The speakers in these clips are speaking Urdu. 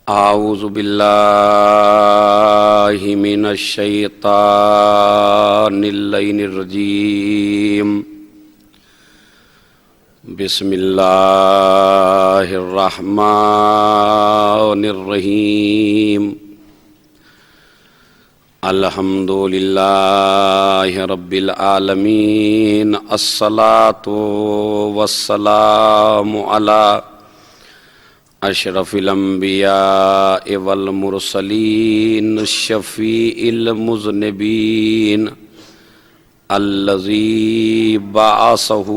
اعوذ باللہ من الشیطان اللعین الرجیم بسم اللہ الرحمن الرحیم الحمد للہ رب العالمین الصلاۃ والسلام علی اشرف الانبیاء والمرسلین شفیع المذنبین الذی بعثہ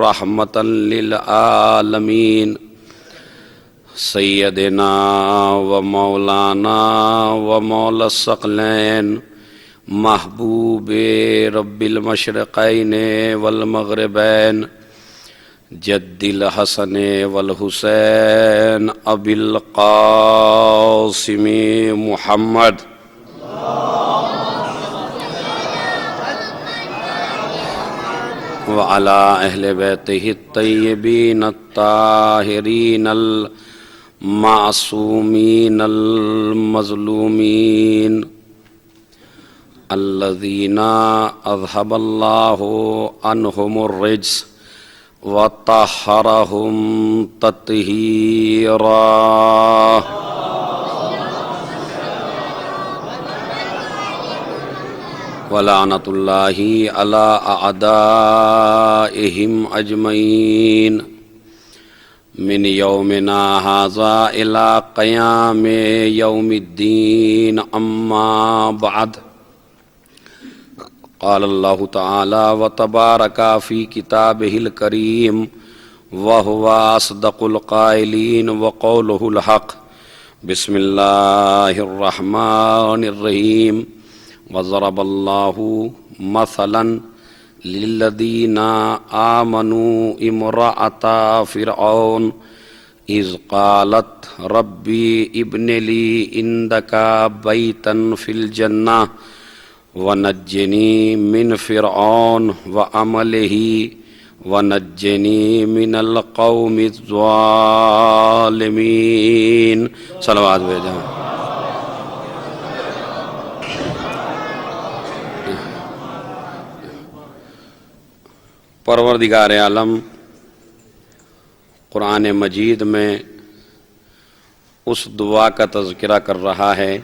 رحمتا للعالمین سیدنا و مولانا و مولا الثقلین محبوب رب المشرقین والمغربین جد الحسن والحسین ابی القاسم محمد وعلی اہل بیتہ الطیبین الطاہرین المعصومین المظلومین الذین اذھب اللہ عنہم الرجس وطہرہم تطہیرا ولعنۃ اللہ علی اعدائہم اجمعین من یومنا ھذا الی قیام یوم الدین اما بعد قال اللہ تعالی وتبارک فی کتابہ الکریم وہو اصدق القائلین وقولہ الحق بسم اللہ الرحمن الرحیم وضرب اللہ مثلا للذین آمنوا امرأۃ فرعون اذ قالت ربی ابن لی عندک بیتا فی الجنہ ونجنی من فرعون وعملہ ونجنی من القوم الظالمین صلوات بھیجا پروردگار عالم قرآن مجید میں اس دعا کا تذکرہ کر رہا ہے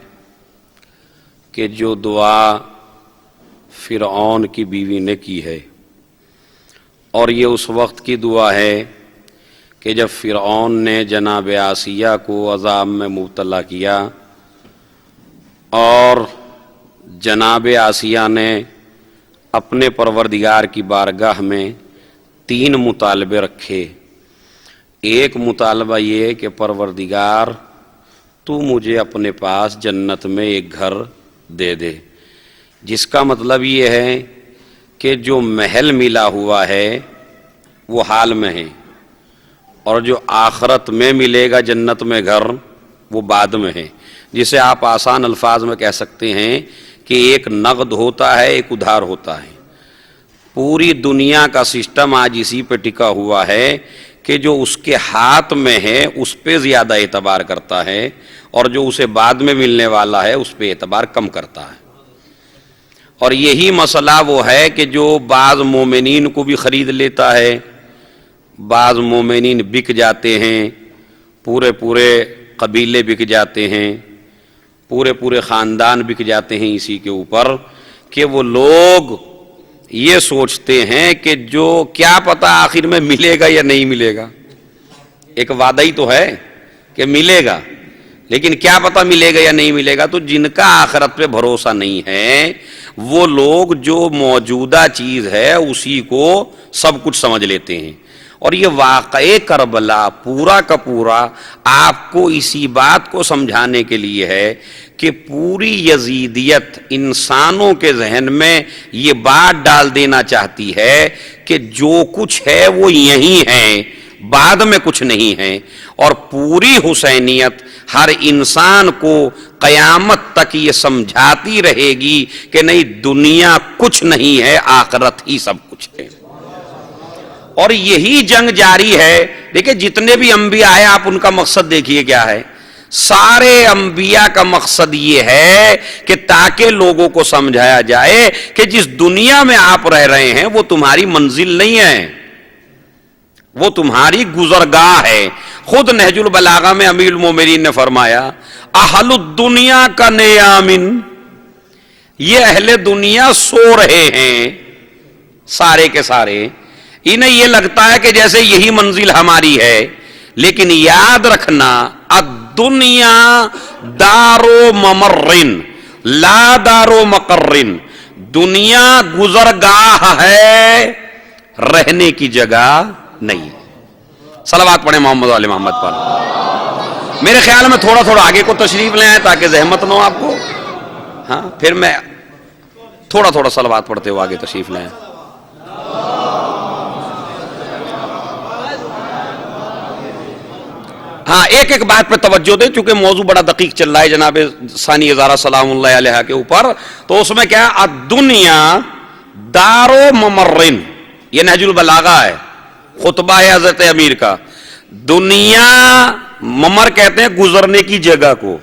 کہ جو دعا فرعون کی بیوی نے کی ہے، اور یہ اس وقت کی دعا ہے کہ جب فرعون نے جناب آسیہ کو عذاب میں مبتلا کیا اور جناب آسیہ نے اپنے پروردگار کی بارگاہ میں 3 مطالبے رکھے۔ ایک مطالبہ یہ کہ پروردگار تو مجھے اپنے پاس جنت میں ایک گھر دے دے، جس کا مطلب یہ ہے کہ جو محل ملا ہوا ہے وہ حال میں ہے، اور جو آخرت میں ملے گا جنت میں گھر وہ بعد میں ہے، جسے آپ آسان الفاظ میں کہہ سکتے ہیں کہ ایک نقد ہوتا ہے، ایک ادھار ہوتا ہے۔ پوری دنیا کا سسٹم آج اسی پہ ٹکا ہوا ہے کہ جو اس کے ہاتھ میں ہے اس پہ زیادہ اعتبار کرتا ہے، اور جو اسے بعد میں ملنے والا ہے اس پہ اعتبار کم کرتا ہے۔ اور یہی مسئلہ وہ ہے کہ جو بعض مومنین کو بھی خرید لیتا ہے، بعض مومنین بک جاتے ہیں، پورے قبیلے بک جاتے ہیں، پورے خاندان بک جاتے ہیں اسی کے اوپر کہ وہ لوگ یہ سوچتے ہیں کہ جو کیا پتہ آخر میں ملے گا یا نہیں ملے گا۔ ایک وعدہ ہی تو ہے کہ ملے گا، لیکن کیا پتہ ملے گا یا نہیں ملے گا۔ تو جن کا آخرت پہ بھروسہ نہیں ہے وہ لوگ جو موجودہ چیز ہے اسی کو سب کچھ سمجھ لیتے ہیں۔ اور یہ واقعہ کربلا پورا کا پورا آپ کو اسی بات کو سمجھانے کے لیے ہے کہ پوری یزیدیت انسانوں کے ذہن میں یہ بات ڈال دینا چاہتی ہے کہ جو کچھ ہے وہ یہی ہے، بعد میں کچھ نہیں ہے۔ اور پوری حسینیت ہر انسان کو قیامت تک یہ سمجھاتی رہے گی کہ نہیں، دنیا کچھ نہیں ہے، آخرت ہی سب کچھ ہے۔ اور یہی جنگ جاری ہے۔ دیکھیں جتنے بھی انبیاء ہیں آپ ان کا مقصد دیکھیے کیا ہے، سارے انبیاء کا مقصد یہ ہے کہ تاکہ لوگوں کو سمجھایا جائے کہ جس دنیا میں آپ رہ رہے ہیں وہ تمہاری منزل نہیں ہے، وہ تمہاری گزرگاہ ہے۔ خود نہج البلاغہ میں امیر المومنین نے فرمایا اہل الدنیا کا نیامن، یہ اہل دنیا سو رہے ہیں سارے کے سارے، انہیں یہ لگتا ہے کہ جیسے یہی منزل ہماری ہے، لیکن یاد رکھنا الدنیا دارو ممرن لا دارو مقرن، دنیا گزرگاہ ہے، رہنے کی جگہ نہیں۔ صلوات پڑھیں محمد علی محمد پر۔ میرے خیال میں تھوڑا تھوڑا آگے کو تشریف لے آئیں تاکہ زحمت نہ ہو آپ کو، ہاں پھر میں تھوڑا تھوڑا صلوات پڑھتے ہوئے آگے تشریف لے آئیں۔ ہاں ایک ایک بات پہ توجہ دیں چونکہ موضوع بڑا دقیق چل رہا ہے جناب ثانی ہزارہ سلام اللہ علیہ کے اوپر، تو اس میں کیا الدنیا دارو ممرن، یہ نہج البلاغہ ہے، خطبہ ہے حضرت امیر کا۔ دنیا ممر کہتے ہیں گزرنے کی جگہ کو۔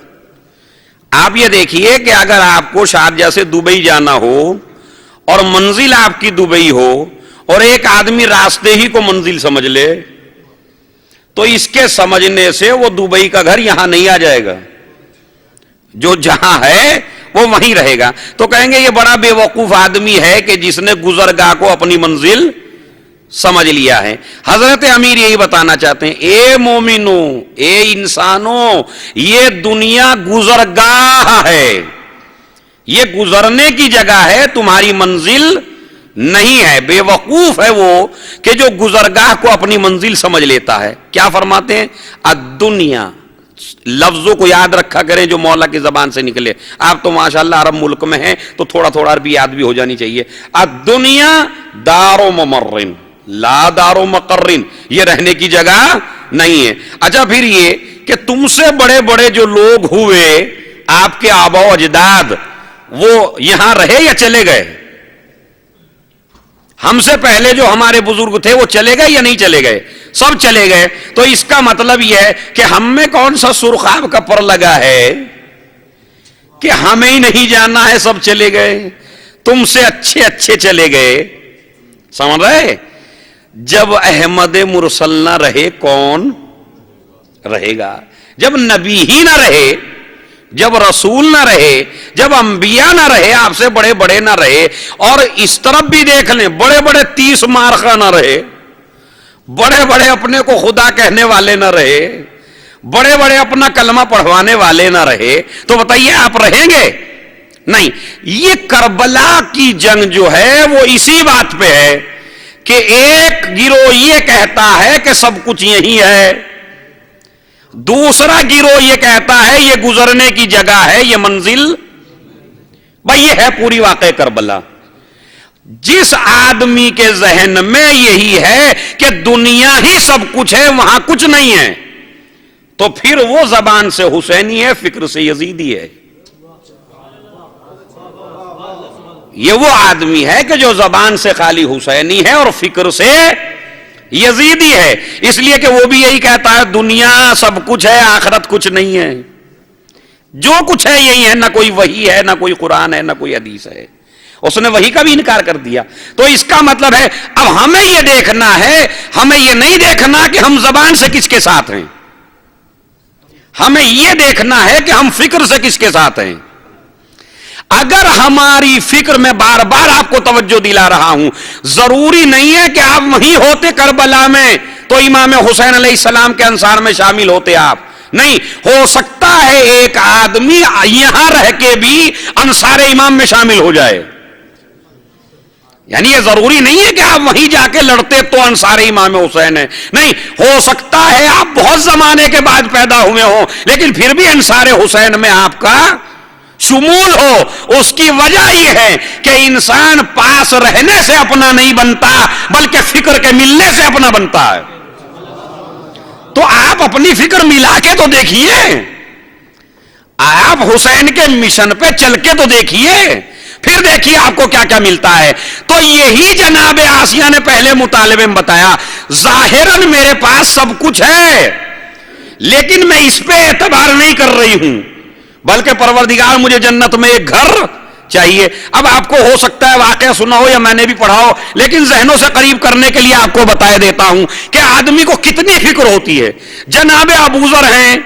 آپ یہ دیکھیے کہ اگر آپ کو شارجہ سے دبئی جانا ہو اور منزل آپ کی دبئی ہو اور ایک آدمی راستے ہی کو منزل سمجھ لے تو اس کے سمجھنے سے وہ دبئی کا گھر یہاں نہیں آ جائے گا، جو جہاں ہے وہ وہیں رہے گا۔ تو کہیں گے یہ بڑا بے وقوف آدمی ہے کہ جس نے گزرگاہ کو اپنی منزل سمجھ لیا ہے۔ حضرت امیر یہی بتانا چاہتے ہیں اے مومنو، اے انسانوں، یہ دنیا گزرگاہ ہے، یہ گزرنے کی جگہ ہے، تمہاری منزل نہیں ہے۔ بے وقوف ہے وہ کہ جو گزرگاہ کو اپنی منزل سمجھ لیتا ہے۔ کیا فرماتے ہیں؟ الدنیا، لفظوں کو یاد رکھا کریں جو مولا کی زبان سے نکلے۔ آپ تو ماشاءاللہ عرب ملک میں ہیں تو تھوڑا تھوڑا عربی یاد بھی ہو جانی چاہیے۔ الدنیا دار ممرن لا دار مقرن، یہ رہنے کی جگہ نہیں ہے۔ اچھا پھر یہ کہ تم سے بڑے بڑے جو لوگ ہوئے آپ کے آبا و اجداد، وہ یہاں رہے یا چلے گئے؟ ہم سے پہلے جو ہمارے بزرگ تھے وہ چلے گئے یا نہیں چلے گئے؟ سب چلے گئے۔ تو اس کا مطلب یہ ہے کہ ہم میں کون سا سرخاب کا پر لگا ہے کہ ہمیں ہی نہیں جانا ہے، سب چلے گئے، تم سے اچھے اچھے چلے گئے۔ سمجھ رہے؟ جب احمد مرسل نہ رہے کون رہے گا؟ جب نبی ہی نہ رہے، جب رسول نہ رہے، جب انبیاء نہ رہے، آپ سے بڑے بڑے نہ رہے، اور اس طرف بھی دیکھ لیں بڑے بڑے 30 مارخہ نہ رہے، بڑے بڑے اپنے کو خدا کہنے والے نہ رہے، بڑے بڑے اپنا کلمہ پڑھوانے والے نہ رہے، تو بتائیے آپ رہیں گے؟ نہیں۔ یہ کربلا کی جنگ جو ہے وہ اسی بات پہ ہے کہ ایک گروہ یہ کہتا ہے کہ سب کچھ یہی ہے، دوسرا گروہ یہ کہتا ہے یہ گزرنے کی جگہ ہے، یہ منزل۔ بھائی یہ ہے پوری واقعہ کربلا۔ جس آدمی کے ذہن میں یہی ہے کہ دنیا ہی سب کچھ ہے، وہاں کچھ نہیں ہے، تو پھر وہ زبان سے حسینی ہے، فکر سے یزیدی ہے۔ یہ وہ آدمی ہے کہ جو زبان سے خالی حسینی ہے اور فکر سے یزیدی ہے۔ اس لیے کہ وہ بھی یہی کہتا ہے دنیا سب کچھ ہے، آخرت کچھ نہیں ہے، جو کچھ ہے یہی ہے، نہ کوئی وحی ہے، نہ کوئی قرآن ہے، نہ کوئی حدیث ہے۔ اس نے وحی کا بھی انکار کر دیا۔ تو اس کا مطلب ہے اب ہمیں یہ دیکھنا ہے، ہمیں یہ نہیں دیکھنا کہ ہم زبان سے کس کے ساتھ ہیں، ہمیں یہ دیکھنا ہے کہ ہم فکر سے کس کے ساتھ ہیں۔ اگر ہماری فکر میں بار بار آپ کو توجہ دلا رہا ہوں، ضروری نہیں ہے کہ آپ وہیں ہوتے کربلا میں تو امام حسین علیہ السلام کے انصار میں شامل ہوتے، آپ نہیں۔ ہو سکتا ہے ایک آدمی یہاں رہ کے بھی انصار امام میں شامل ہو جائے، یعنی یہ ضروری نہیں ہے کہ آپ وہیں جا کے لڑتے تو انصار امام حسین ہے، نہیں۔ ہو سکتا ہے آپ بہت زمانے کے بعد پیدا ہوئے ہوں لیکن پھر بھی انصار حسین میں آپ کا شمول ہو۔ اس کی وجہ یہ ہے کہ انسان پاس رہنے سے اپنا نہیں بنتا بلکہ فکر کے ملنے سے اپنا بنتا ہے۔ تو آپ اپنی فکر ملا کے تو دیکھیے، آپ حسین کے مشن پہ چل کے تو دیکھیے، پھر دیکھیے آپ کو کیا کیا ملتا ہے۔ تو یہی جناب آسیہ نے پہلے مطالبے میں بتایا، ظاہراً میرے پاس سب کچھ ہے لیکن میں اس پہ اعتبار نہیں کر رہی ہوں، بلکہ پروردگار مجھے جنت میں ایک گھر چاہیے۔ اب آپ کو ہو سکتا ہے واقعہ سنا ہو یا میں نے بھی پڑھا ہو، لیکن ذہنوں سے قریب کرنے کے لیے آپ کو بتا دیتا ہوں کہ آدمی کو کتنی فکر ہوتی ہے۔ جناب ابو ذر ہیں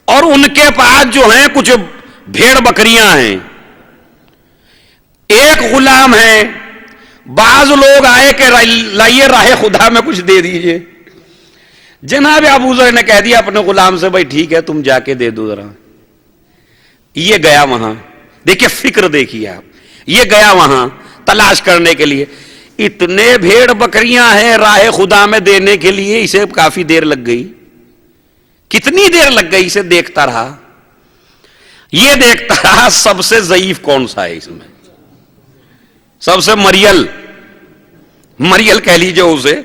اور ان کے پاس جو ہیں کچھ بھیڑ بکریاں ہیں، ایک غلام ہے۔ بعض لوگ آئے کہ لائیے راہ خدا میں کچھ دے دیجئے۔ جناب ابو ذر نے کہہ دیا اپنے غلام سے، بھائی ٹھیک ہے تم جا کے دے دو ذرا۔ یہ گیا وہاں، دیکھیے فکر دیکھیے آپ، یہ گیا وہاں تلاش کرنے کے لیے۔ اتنے بھیڑ بکریاں ہیں راہ خدا میں دینے کے لیے، اسے کافی دیر لگ گئی۔ کتنی دیر لگ گئی؟ اسے دیکھتا رہا، یہ دیکھتا رہا سب سے ضعیف کون سا ہے اس میں، سب سے مریل کہہ لیجیے اسے،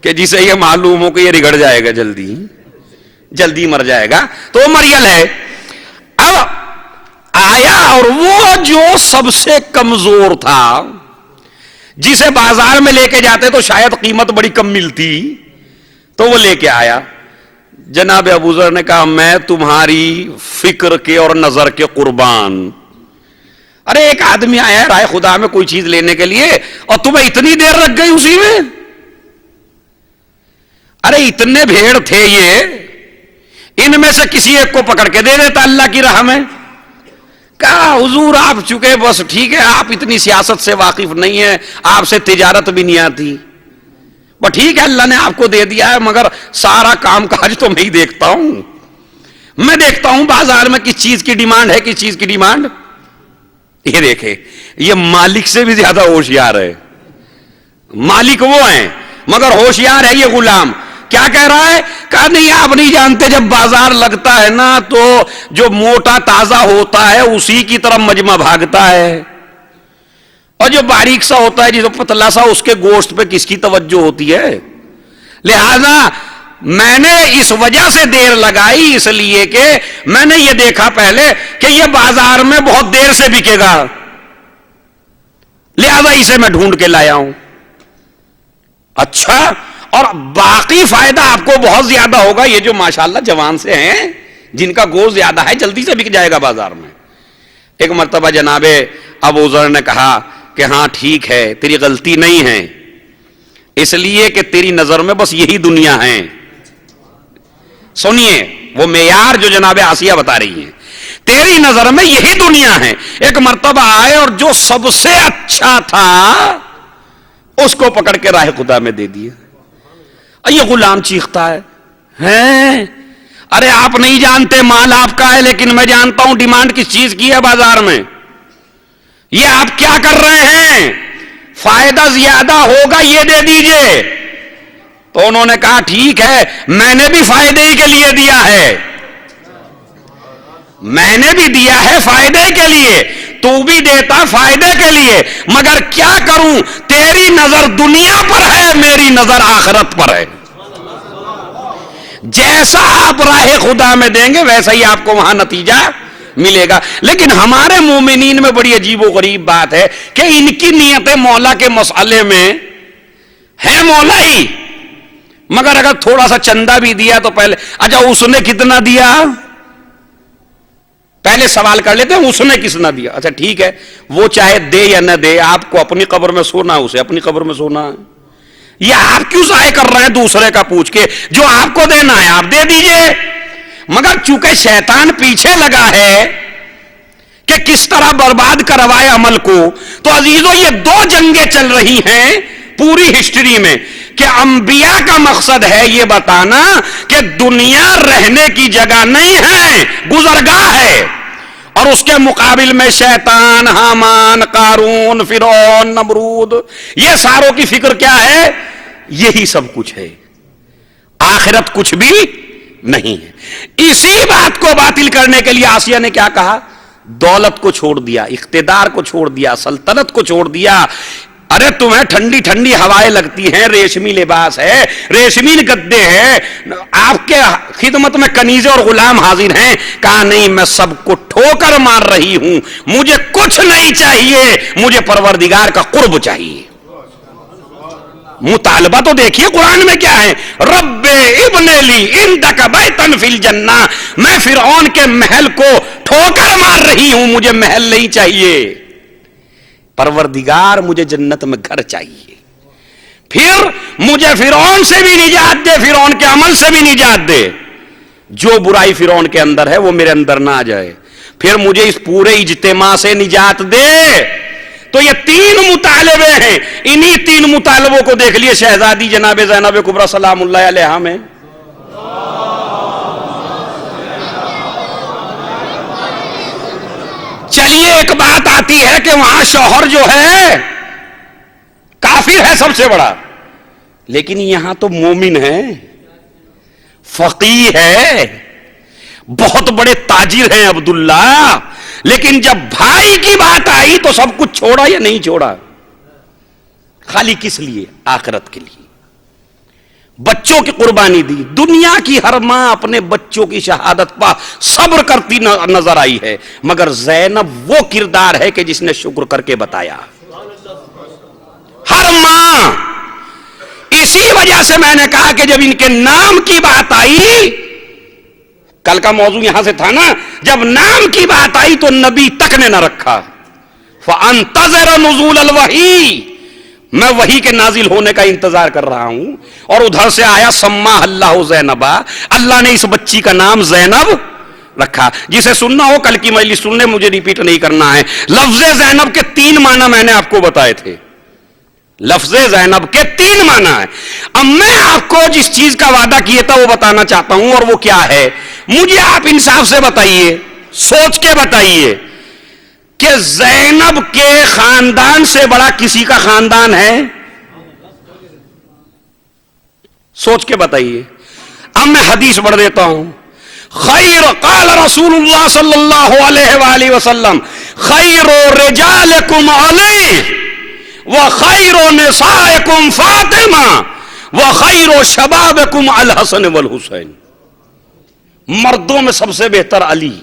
کہ جسے یہ معلوم ہو کہ یہ رگڑ جائے گا، جلدی مر جائے گا، تو مریل ہے۔ اب آیا اور وہ جو سب سے کمزور تھا، جسے بازار میں لے کے جاتے تو شاید قیمت بڑی کم ملتی، تو وہ لے کے آیا۔ جناب ابو ذر نے کہا میں تمہاری فکر کے اور نظر کے قربان۔ ارے ایک آدمی آیا ہے رائے خدا میں کوئی چیز لینے کے لیے اور تمہیں اتنی دیر لگ گئی اسی میں؟ ارے اتنے بھیڑ تھے یہ، ان میں سے کسی ایک کو پکڑ کے دے دیتا اللہ کی راہ میں۔ کہا حضور آپ چکے، بس ٹھیک ہے آپ اتنی سیاست سے واقف نہیں ہیں، آپ سے تجارت بھی نہیں آتی، بس ٹھیک ہے اللہ نے آپ کو دے دیا ہے، مگر سارا کام کاج تو میں ہی دیکھتا ہوں، میں دیکھتا ہوں بازار میں کس چیز کی ڈیمانڈ ہے، کس چیز کی ڈیمانڈ۔ یہ دیکھے یہ مالک سے بھی زیادہ ہوشیار ہے، مالک وہ ہیں مگر ہوشیار ہے یہ غلام۔ کیا کہہ رہا ہے؟ کہا نہیں آپ نہیں جانتے، جب بازار لگتا ہے نا تو جو موٹا تازہ ہوتا ہے اسی کی طرف مجمع بھاگتا ہے، اور جو باریک سا ہوتا ہے جو پتلا سا اس کے گوشت پہ کس کی توجہ ہوتی ہے۔ لہذا میں نے اس وجہ سے دیر لگائی، اس لیے کہ میں نے یہ دیکھا پہلے کہ یہ بازار میں بہت دیر سے بکے گا، لہذا اسے میں ڈھونڈ کے لایا ہوں۔ اچھا، اور باقی فائدہ آپ کو بہت زیادہ ہوگا، یہ جو ماشاءاللہ جوان سے ہیں جن کا گوشت زیادہ ہے جلدی سے بک جائے گا بازار میں۔ ایک مرتبہ جناب ابو ذر نے کہا کہ ہاں ٹھیک ہے تیری غلطی نہیں ہے، اس لیے کہ تیری نظر میں بس یہی دنیا ہے۔ سنیے وہ معیار جو جناب آسیہ بتا رہی ہیں، تیری نظر میں یہی دنیا ہے۔ ایک مرتبہ آئے اور جو سب سے اچھا تھا اس کو پکڑ کے راہ خدا میں دے دیا۔ یہ غلام چیختا ہے ارے آپ نہیں جانتے مال آپ کا ہے، لیکن میں جانتا ہوں ڈیمانڈ کس چیز کی ہے بازار میں، یہ آپ کیا کر رہے ہیں، فائدہ زیادہ ہوگا یہ دے دیجئے۔ تو انہوں نے کہا ٹھیک ہے میں نے بھی فائدے ہی کے لیے دیا ہے، میں نے بھی دیا ہے فائدے کے لیے، تو بھی دیتا فائدے کے لیے، مگر کیا کروں تیری نظر دنیا پر ہے میری نظر آخرت پر ہے، جیسا آپ راہ خدا میں دیں گے ویسا ہی آپ کو وہاں نتیجہ ملے گا۔ لیکن ہمارے مومنین میں بڑی عجیب و غریب بات ہے کہ ان کی نیتیں مولا کے مسئلے میں ہے مولا ہی، مگر اگر تھوڑا سا چندہ بھی دیا تو پہلے اچھا اس نے کتنا دیا، پہلے سوال کر لیتے ہیں اس نے کتنا دیا۔ اچھا ٹھیک ہے وہ چاہے دے یا نہ دے، آپ کو اپنی قبر میں سونا ہے، اسے اپنی قبر میں سونا ہے، یہ آپ کیوں ضائع کر رہے ہیں دوسرے کا پوچھ کے، جو آپ کو دینا ہے آپ دے دیجئے۔ مگر چونکہ شیطان پیچھے لگا ہے کہ کس طرح برباد کروائے عمل کو، تو عزیزو یہ دو جنگیں چل رہی ہیں پوری ہسٹری میں کہ انبیاء کا مقصد ہے یہ بتانا کہ دنیا رہنے کی جگہ نہیں ہے، گزرگاہ ہے، اور اس کے مقابل میں شیطان، حامان، قارون، فرعون، نمرود، یہ ساروں کی فکر کیا ہے، یہی سب کچھ ہے، آخرت کچھ بھی نہیں ہے۔ اسی بات کو باطل کرنے کے لیے آسیہ نے کیا کہا، دولت کو چھوڑ دیا، اقتدار کو چھوڑ دیا، سلطنت کو چھوڑ دیا۔ ارے تمہیں ٹھنڈی ٹھنڈی ہوائیں لگتی ہیں، ریشمی لباس ہے، ریشمی گدے ہیں، آپ کے خدمت میں کنیزے اور غلام حاضر ہیں، کہا نہیں میں سب کو ٹھوکر مار رہی ہوں، مجھے کچھ نہیں چاہیے، مجھے پروردگار کا قرب چاہیے۔ مطالبہ تو دیکھیے قرآن میں کیا ہے، رب ابن لی عندک بیتن فی الجنہ، میں فرعون کے محل کو ٹھوکر مار رہی ہوں، مجھے محل نہیں چاہیے، پروردگار مجھے جنت میں گھر چاہیے، پھر مجھے فرعون سے بھی نجات دے، فرعون کے عمل سے بھی نجات دے، جو برائی فرعون کے اندر ہے وہ میرے اندر نہ آ جائے، پھر مجھے اس پورے اجتماع سے نجات دے۔ تو یہ تین مطالبے ہیں، انہی تین مطالبوں کو دیکھ لیے شہزادی جناب زینب کبریٰ سلام اللہ علیہا میں۔ چلیے ایک بات آتی ہے کہ وہاں شوہر جو ہے کافر ہے سب سے بڑا، لیکن یہاں تو مومن ہے، فقیہ ہے، بہت بڑے تاجر ہیں عبداللہ، لیکن جب بھائی کی بات آئی تو سب کچھ چھوڑا یا نہیں چھوڑا؟ خالی کس لیے؟ آخرت کے لیے، بچوں کی قربانی دی۔ دنیا کی ہر ماں اپنے بچوں کی شہادت پا صبر کرتی نظر آئی ہے، مگر زینب وہ کردار ہے کہ جس نے شکر کر کے بتایا، ہر ماں۔ اسی وجہ سے میں نے کہا کہ جب ان کے نام کی بات آئی، کل کا موضوع یہاں سے تھا نا، جب نام کی بات آئی تو نبی تک نے نہ رکھا، فَأَنْتَظِرَ نُزُولَ الْوَحِيِّ، میں وحی کے نازل ہونے کا انتظار کر رہا ہوں، اور ادھر سے آیا سما اللہ زینبا، اللہ نے اس بچی کا نام زینب رکھا۔ جسے سننا ہو کل کی مجلس سننے، مجھے ریپیٹ نہیں کرنا ہے۔ لفظ زینب کے تین معنی میں نے آپ کو بتائے تھے، لفظ زینب کے تین معنی ہے۔ اب میں آپ کو جس چیز کا وعدہ کیا تھا وہ بتانا چاہتا ہوں، اور وہ کیا ہے؟ مجھے آپ انصاف سے بتائیے، سوچ کے بتائیے کہ زینب کے خاندان سے بڑا کسی کا خاندان ہے؟ سوچ کے بتائیے۔ اب میں حدیث پڑھ دیتا ہوں۔ خیر قال رسول اللہ صلی اللہ علیہ وآلہ وسلم خیر رجالکم علی وخیر نسائکم فاطمہ وخیر شبابکم الحسن والحسین، مردوں میں سب سے بہتر علی،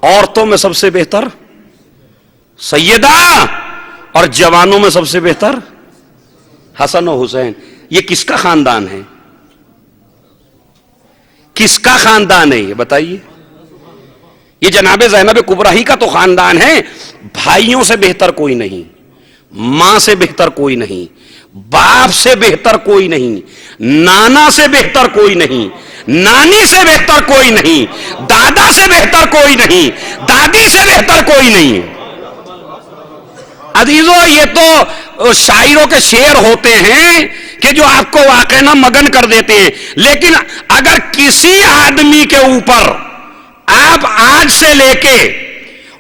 عورتوں میں سب سے بہتر سیدہ، اور جوانوں میں سب سے بہتر حسن و حسین۔ یہ کس کا خاندان ہے؟ کس کا خاندان ہے یہ بتائیے؟ یہ جناب زینب کبریٰ ہی کا تو خاندان ہے۔ بھائیوں سے بہتر کوئی نہیں، ماں سے بہتر کوئی نہیں، باپ سے بہتر کوئی نہیں، نانا سے بہتر کوئی نہیں، نانی سے بہتر کوئی نہیں، دادا سے بہتر کوئی نہیں، دادی سے بہتر کوئی نہیں۔ عزیزو، یہ تو شاعروں کے شعر ہوتے ہیں کہ جو آپ کو واقعہ نہ مگن کر دیتے ہیں، لیکن اگر کسی آدمی کے اوپر آپ آج سے لے کے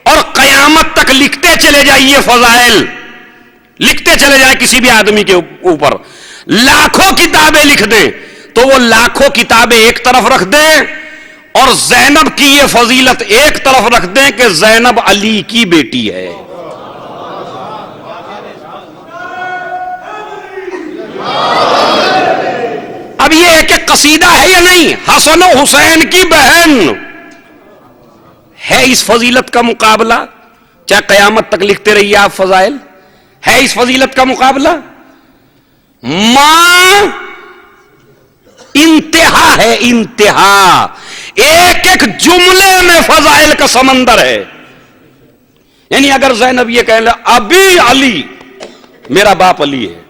اور قیامت تک لکھتے چلے جائیے فضائل، لکھتے چلے جائیں کسی بھی آدمی کے اوپر، لاکھوں کتابیں لکھ دیں، تو وہ لاکھوں کتابیں ایک طرف رکھ دیں اور زینب کی یہ فضیلت ایک طرف رکھ دیں کہ زینب علی کی بیٹی ہے۔ اب یہ ایک قصیدہ ہے یا نہیں؟ حسن و حسین کی بہن ہے، اس فضیلت کا مقابلہ چاہے قیامت تک لکھتے رہیے آپ فضائل، ہے اس فضیلت کا مقابلہ؟ ماں انتہا ہے، انتہا، ایک ایک جملے میں فضائل کا سمندر ہے۔ یعنی اگر زینب یہ کہہ لے ابھی علی، میرا باپ علی ہے،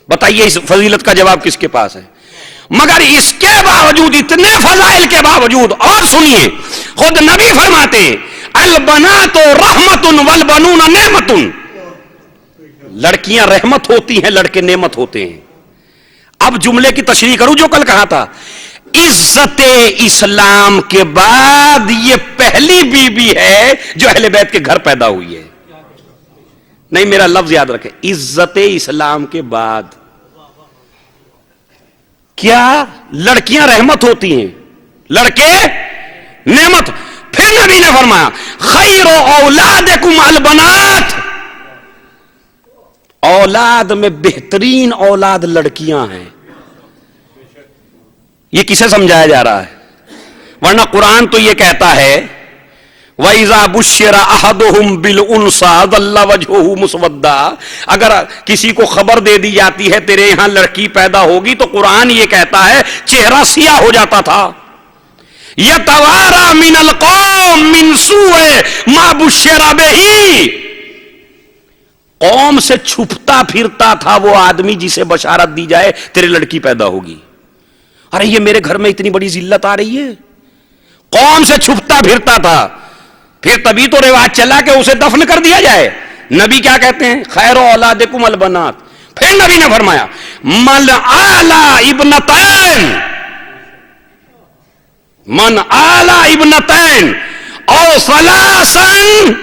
بتائیے اس فضیلت کا جواب کس کے پاس ہے؟ مگر اس کے باوجود، اتنے فضائل کے باوجود، اور سنیے خود نبی فرماتے البنات رحمت والبنون نعمت، لڑکیاں رحمت ہوتی ہیں، لڑکے نعمت ہوتے ہیں۔ اب جملے کی تشریح کروں جو کل کہا تھا، عزت اسلام کے بعد یہ پہلی بیوی ہے جو اہل بیت کے گھر پیدا ہوئی ہے۔ نہیں، میرا لفظ یاد رکھیں، عزت اسلام کے بعد کیا لڑکیاں رحمت ہوتی ہیں، لڑکے نعمت۔ پھر نبی نے فرمایا خیر اولادکم البنات، اولاد میں بہترین اولاد لڑکیاں ہیں۔ یہ کسے سمجھایا جا رہا ہے؟ ورنہ قرآن تو یہ کہتا ہے وَإِذَا بُشِّرَ أَحَدُهُمْ بِالْأُنْثَىٰ ظَلَّ وَجْهُهُ مُسْوَدًّا، اگر کسی کو خبر دے دی جاتی ہے تیرے یہاں لڑکی پیدا ہوگی تو قرآن یہ کہتا ہے چہرہ سیاہ ہو جاتا تھا. يَتَوَارَىٰ مِنَ الْقَوْمِ مِنْ سُوءِ مَا بُشِّرَ بِهِ، قوم سے چھپتا پھرتا تھا وہ آدمی جسے بشارت دی جائے تیرے لڑکی پیدا ہوگی. ارے یہ میرے گھر میں اتنی بڑی ذلت آ رہی ہے. قوم سے چھپتا پھرتا تھا. پھر تبھی تو رواج چلا کہ اسے دفن کر دیا جائے. نبی کیا کہتے ہیں؟ خیر اولادکم البنات. پھر نبی نے فرمایا من آلا ابنتین، من آلا ابنتین او ثلاثن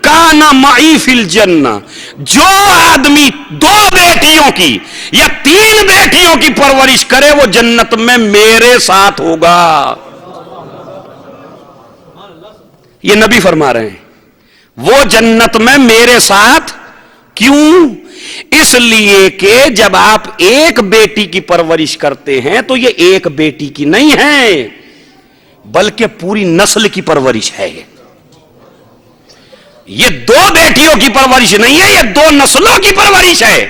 کان معی فی الجنہ، جو آدمی 2 بیٹیوں کی یا 3 بیٹیوں کی پرورش کرے وہ جنت میں میرے ساتھ ہوگا. یہ نبی فرما رہے ہیں وہ جنت میں میرے ساتھ. کیوں؟ اس لیے کہ جب آپ ایک بیٹی کی پرورش کرتے ہیں تو یہ ایک بیٹی کی نہیں ہے بلکہ پوری نسل کی پرورش ہے. یہ 2 بیٹیوں کی پرورش نہیں ہے، یہ 2 نسلوں کی پرورش ہے.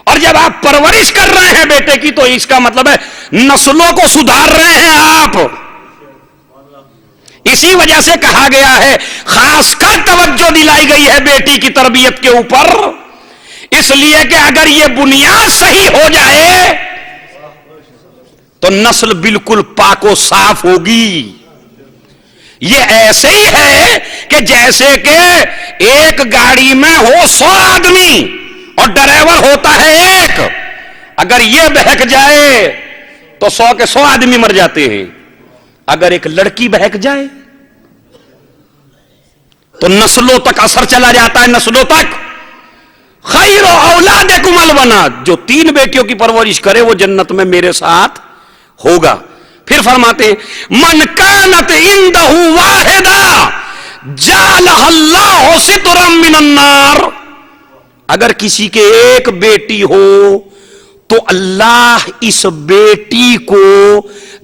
اور جب آپ پرورش کر رہے ہیں بیٹے کی تو اس کا مطلب ہے نسلوں کو سدھار رہے ہیں آپ. اسی وجہ سے کہا گیا ہے، خاص کر توجہ دلائی گئی ہے بیٹی کی تربیت کے اوپر، اس لیے کہ اگر یہ بنیاد صحیح ہو جائے تو نسل بالکل پاک و صاف ہوگی. یہ ایسے ہی ہے کہ جیسے کہ ایک گاڑی میں ہو 100 آدمی اور ڈرائیور ہوتا ہے ایک. اگر یہ بہک جائے تو 100 کے 100 آدمی مر جاتے ہیں. اگر ایک لڑکی بہک جائے تو نسلوں تک اثر چلا جاتا ہے، نسلوں تک. خیر اولادکم البنات، جو 3 بیٹیوں کی پرورش کرے وہ جنت میں میرے ساتھ ہوگا. پھر فرماتے ہیں من کانت عندہ واحدہ جعلہ اللہ سترا من النار، اگر کسی کے ایک بیٹی ہو تو اللہ اس بیٹی کو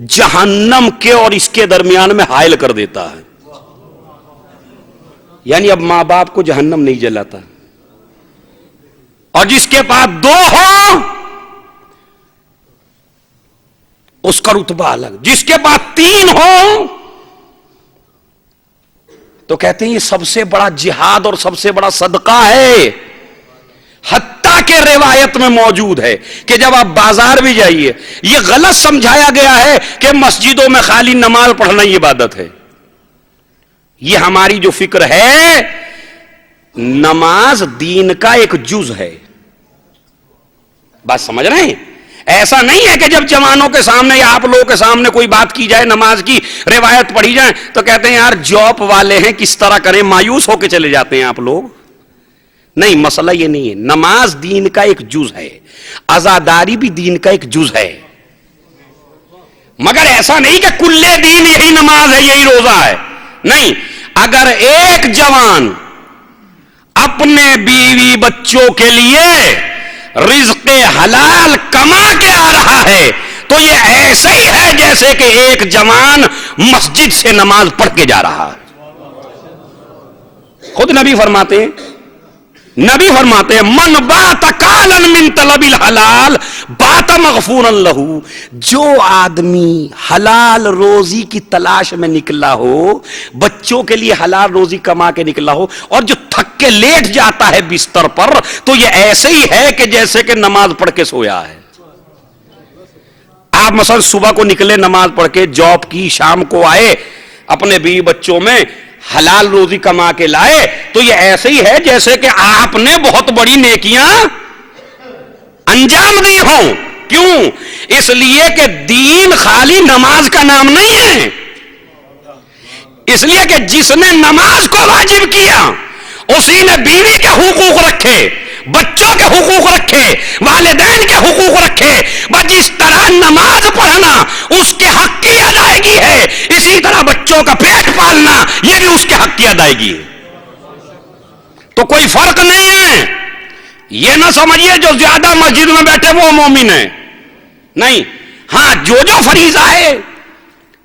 جہنم کے اور اس کے درمیان میں حائل کر دیتا ہے. یعنی اب ماں باپ کو جہنم نہیں جلاتا. اور جس کے پاس 2 ہو اس کا رتبہ الگ، جس کے پاس 3 ہو تو کہتے ہیں یہ سب سے بڑا جہاد اور سب سے بڑا صدقہ ہے. حتیٰ کہ روایت میں موجود ہے کہ جب آپ بازار بھی جائیے، یہ غلط سمجھایا گیا ہے کہ مسجدوں میں خالی نماز پڑھنا ہی عبادت ہے. یہ ہماری جو فکر ہے، نماز دین کا ایک جز ہے. بات سمجھ رہے ہیں؟ ایسا نہیں ہے کہ جب جوانوں کے سامنے یا آپ لوگوں کے سامنے کوئی بات کی جائے، نماز کی روایت پڑھی جائے تو کہتے ہیں یار جاب والے ہیں کس طرح کریں، مایوس ہو کے چلے جاتے ہیں آپ لوگ. نہیں، مسئلہ یہ نہیں ہے. نماز دین کا ایک جز ہے، عزاداری بھی دین کا ایک جز ہے. مگر ایسا نہیں کہ کل دین یہی نماز ہے، یہی روزہ ہے. نہیں، اگر ایک جوان اپنے بیوی بچوں کے لیے رزق حلال کما کے آ رہا ہے تو یہ ایسے ہی ہے جیسے کہ ایک جوان مسجد سے نماز پڑھ کے جا رہا ہے. خود نبی فرماتے ہیں من بات قالا من طلب الحلال بات مغفورا لہ، جو آدمی حلال روزی کی تلاش میں نکلا ہو، بچوں کے لیے حلال روزی کما کے نکلا ہو اور جو تھک کے لیٹ جاتا ہے بستر پر تو یہ ایسے ہی ہے کہ جیسے کہ نماز پڑھ کے سویا ہے. آپ مثلا صبح کو نکلے نماز پڑھ کے جاب کی، شام کو آئے اپنے بیوی بچوں میں حلال روزی کما کے لائے تو یہ ایسے ہی ہے جیسے کہ آپ نے بہت بڑی نیکیاں انجام دی ہوں. کیوں؟ اس لیے کہ دین خالی نماز کا نام نہیں ہے. اس لیے کہ جس نے نماز کو واجب کیا اسی نے بیوی کے حقوق رکھے، بچوں کے حقوق رکھے، والدین کے حقوق رکھے. بس جس طرح نماز پڑھنا اس کے حق کی ادائیگی ہے، اسی طرح بچوں کا پیٹ پالنا یہ بھی اس کے حق کی ادائیگی ہے. تو کوئی فرق نہیں ہے. یہ نہ سمجھیے جو زیادہ مسجد میں بیٹھے وہ مومن ہے، نہیں. ہاں، جو فریضہ ہے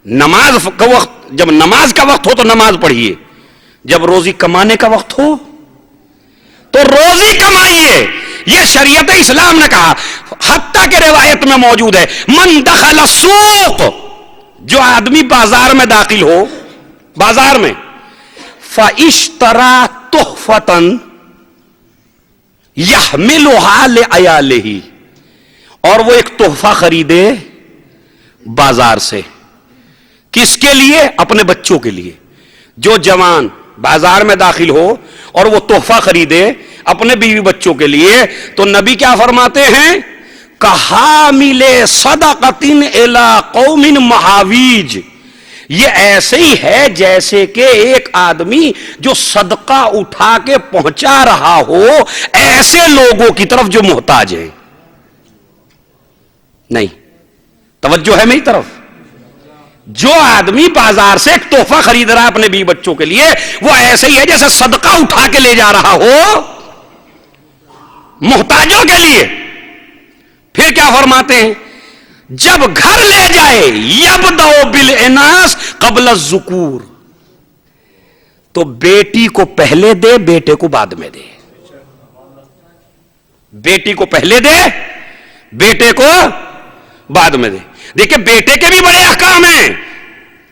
نماز کا وقت، جب نماز کا وقت ہو تو نماز پڑھیے، جب روزی کمانے کا وقت ہو تو روزی کمائیے، یہ شریعت اسلام نے کہا. حتیٰ کہ روایت میں موجود ہے من دخل السوق، جو آدمی بازار میں داخل ہو، بازار میں، فاشترى تحفة يحملها لعياله، اور وہ ایک تحفہ خریدے بازار سے، کس کے لیے؟ اپنے بچوں کے لیے. جو جوان بازار میں داخل ہو اور وہ تحفہ خریدے اپنے بیوی بچوں کے لیے، تو نبی کیا فرماتے ہیں؟ کحامل صدقۃ الی قوم محاویج، یہ ایسے ہی ہے جیسے کہ ایک آدمی جو صدقہ اٹھا کے پہنچا رہا ہو ایسے لوگوں کی طرف جو محتاج ہیں. نہیں، توجہ ہے میری طرف. جو آدمی بازار سے ایک تحفہ خرید رہا ہے اپنے بیوی بچوں کے لیے، وہ ایسے ہی ہے جیسے صدقہ اٹھا کے لے جا رہا ہو محتاجوں کے لیے. پھر کیا فرماتے ہیں؟ جب گھر لے جائے یبدأ بالاناث قبل الذکور، تو بیٹی کو پہلے دے، بیٹے کو بعد میں دے. بیٹی کو پہلے دے، بیٹے کو بعد میں دے. دیکھیں بیٹے کے بھی بڑے احکام ہیں،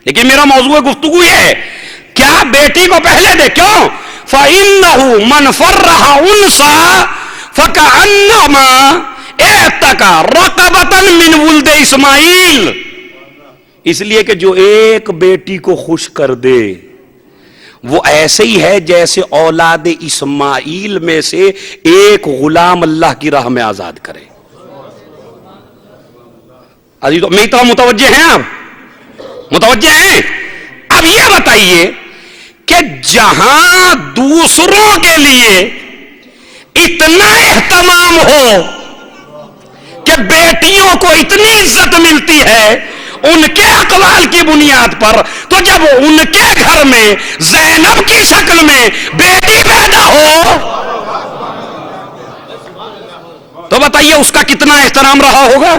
لیکن میرا موضوع گفتگو یہ ہے کیا بیٹی کو پہلے دے. کیوں؟ فَإِنَّهُ مَنْ فَرَّحَ أُنْثَىٰ فَكَأَنَّمَا اعتقى رقبة من ولد اسماعیل. اس لیے کہ جو ایک بیٹی کو خوش کر دے وہ ایسے ہی ہے جیسے اولاد اسماعیل میں سے ایک غلام اللہ کی راہ میں آزاد کرے. عزیزو میری طرح متوجہ ہیں آپ؟ متوجہ ہیں؟ اب یہ بتائیے کہ جہاں دوسروں کے لیے اتنا اہتمام ہو کہ بیٹیوں کو اتنی عزت ملتی ہے ان کے اقوال کی بنیاد پر، تو جب ان کے گھر میں زینب کی شکل میں بیٹی پیدا ہو تو بتائیے اس کا کتنا احترام رہا ہوگا؟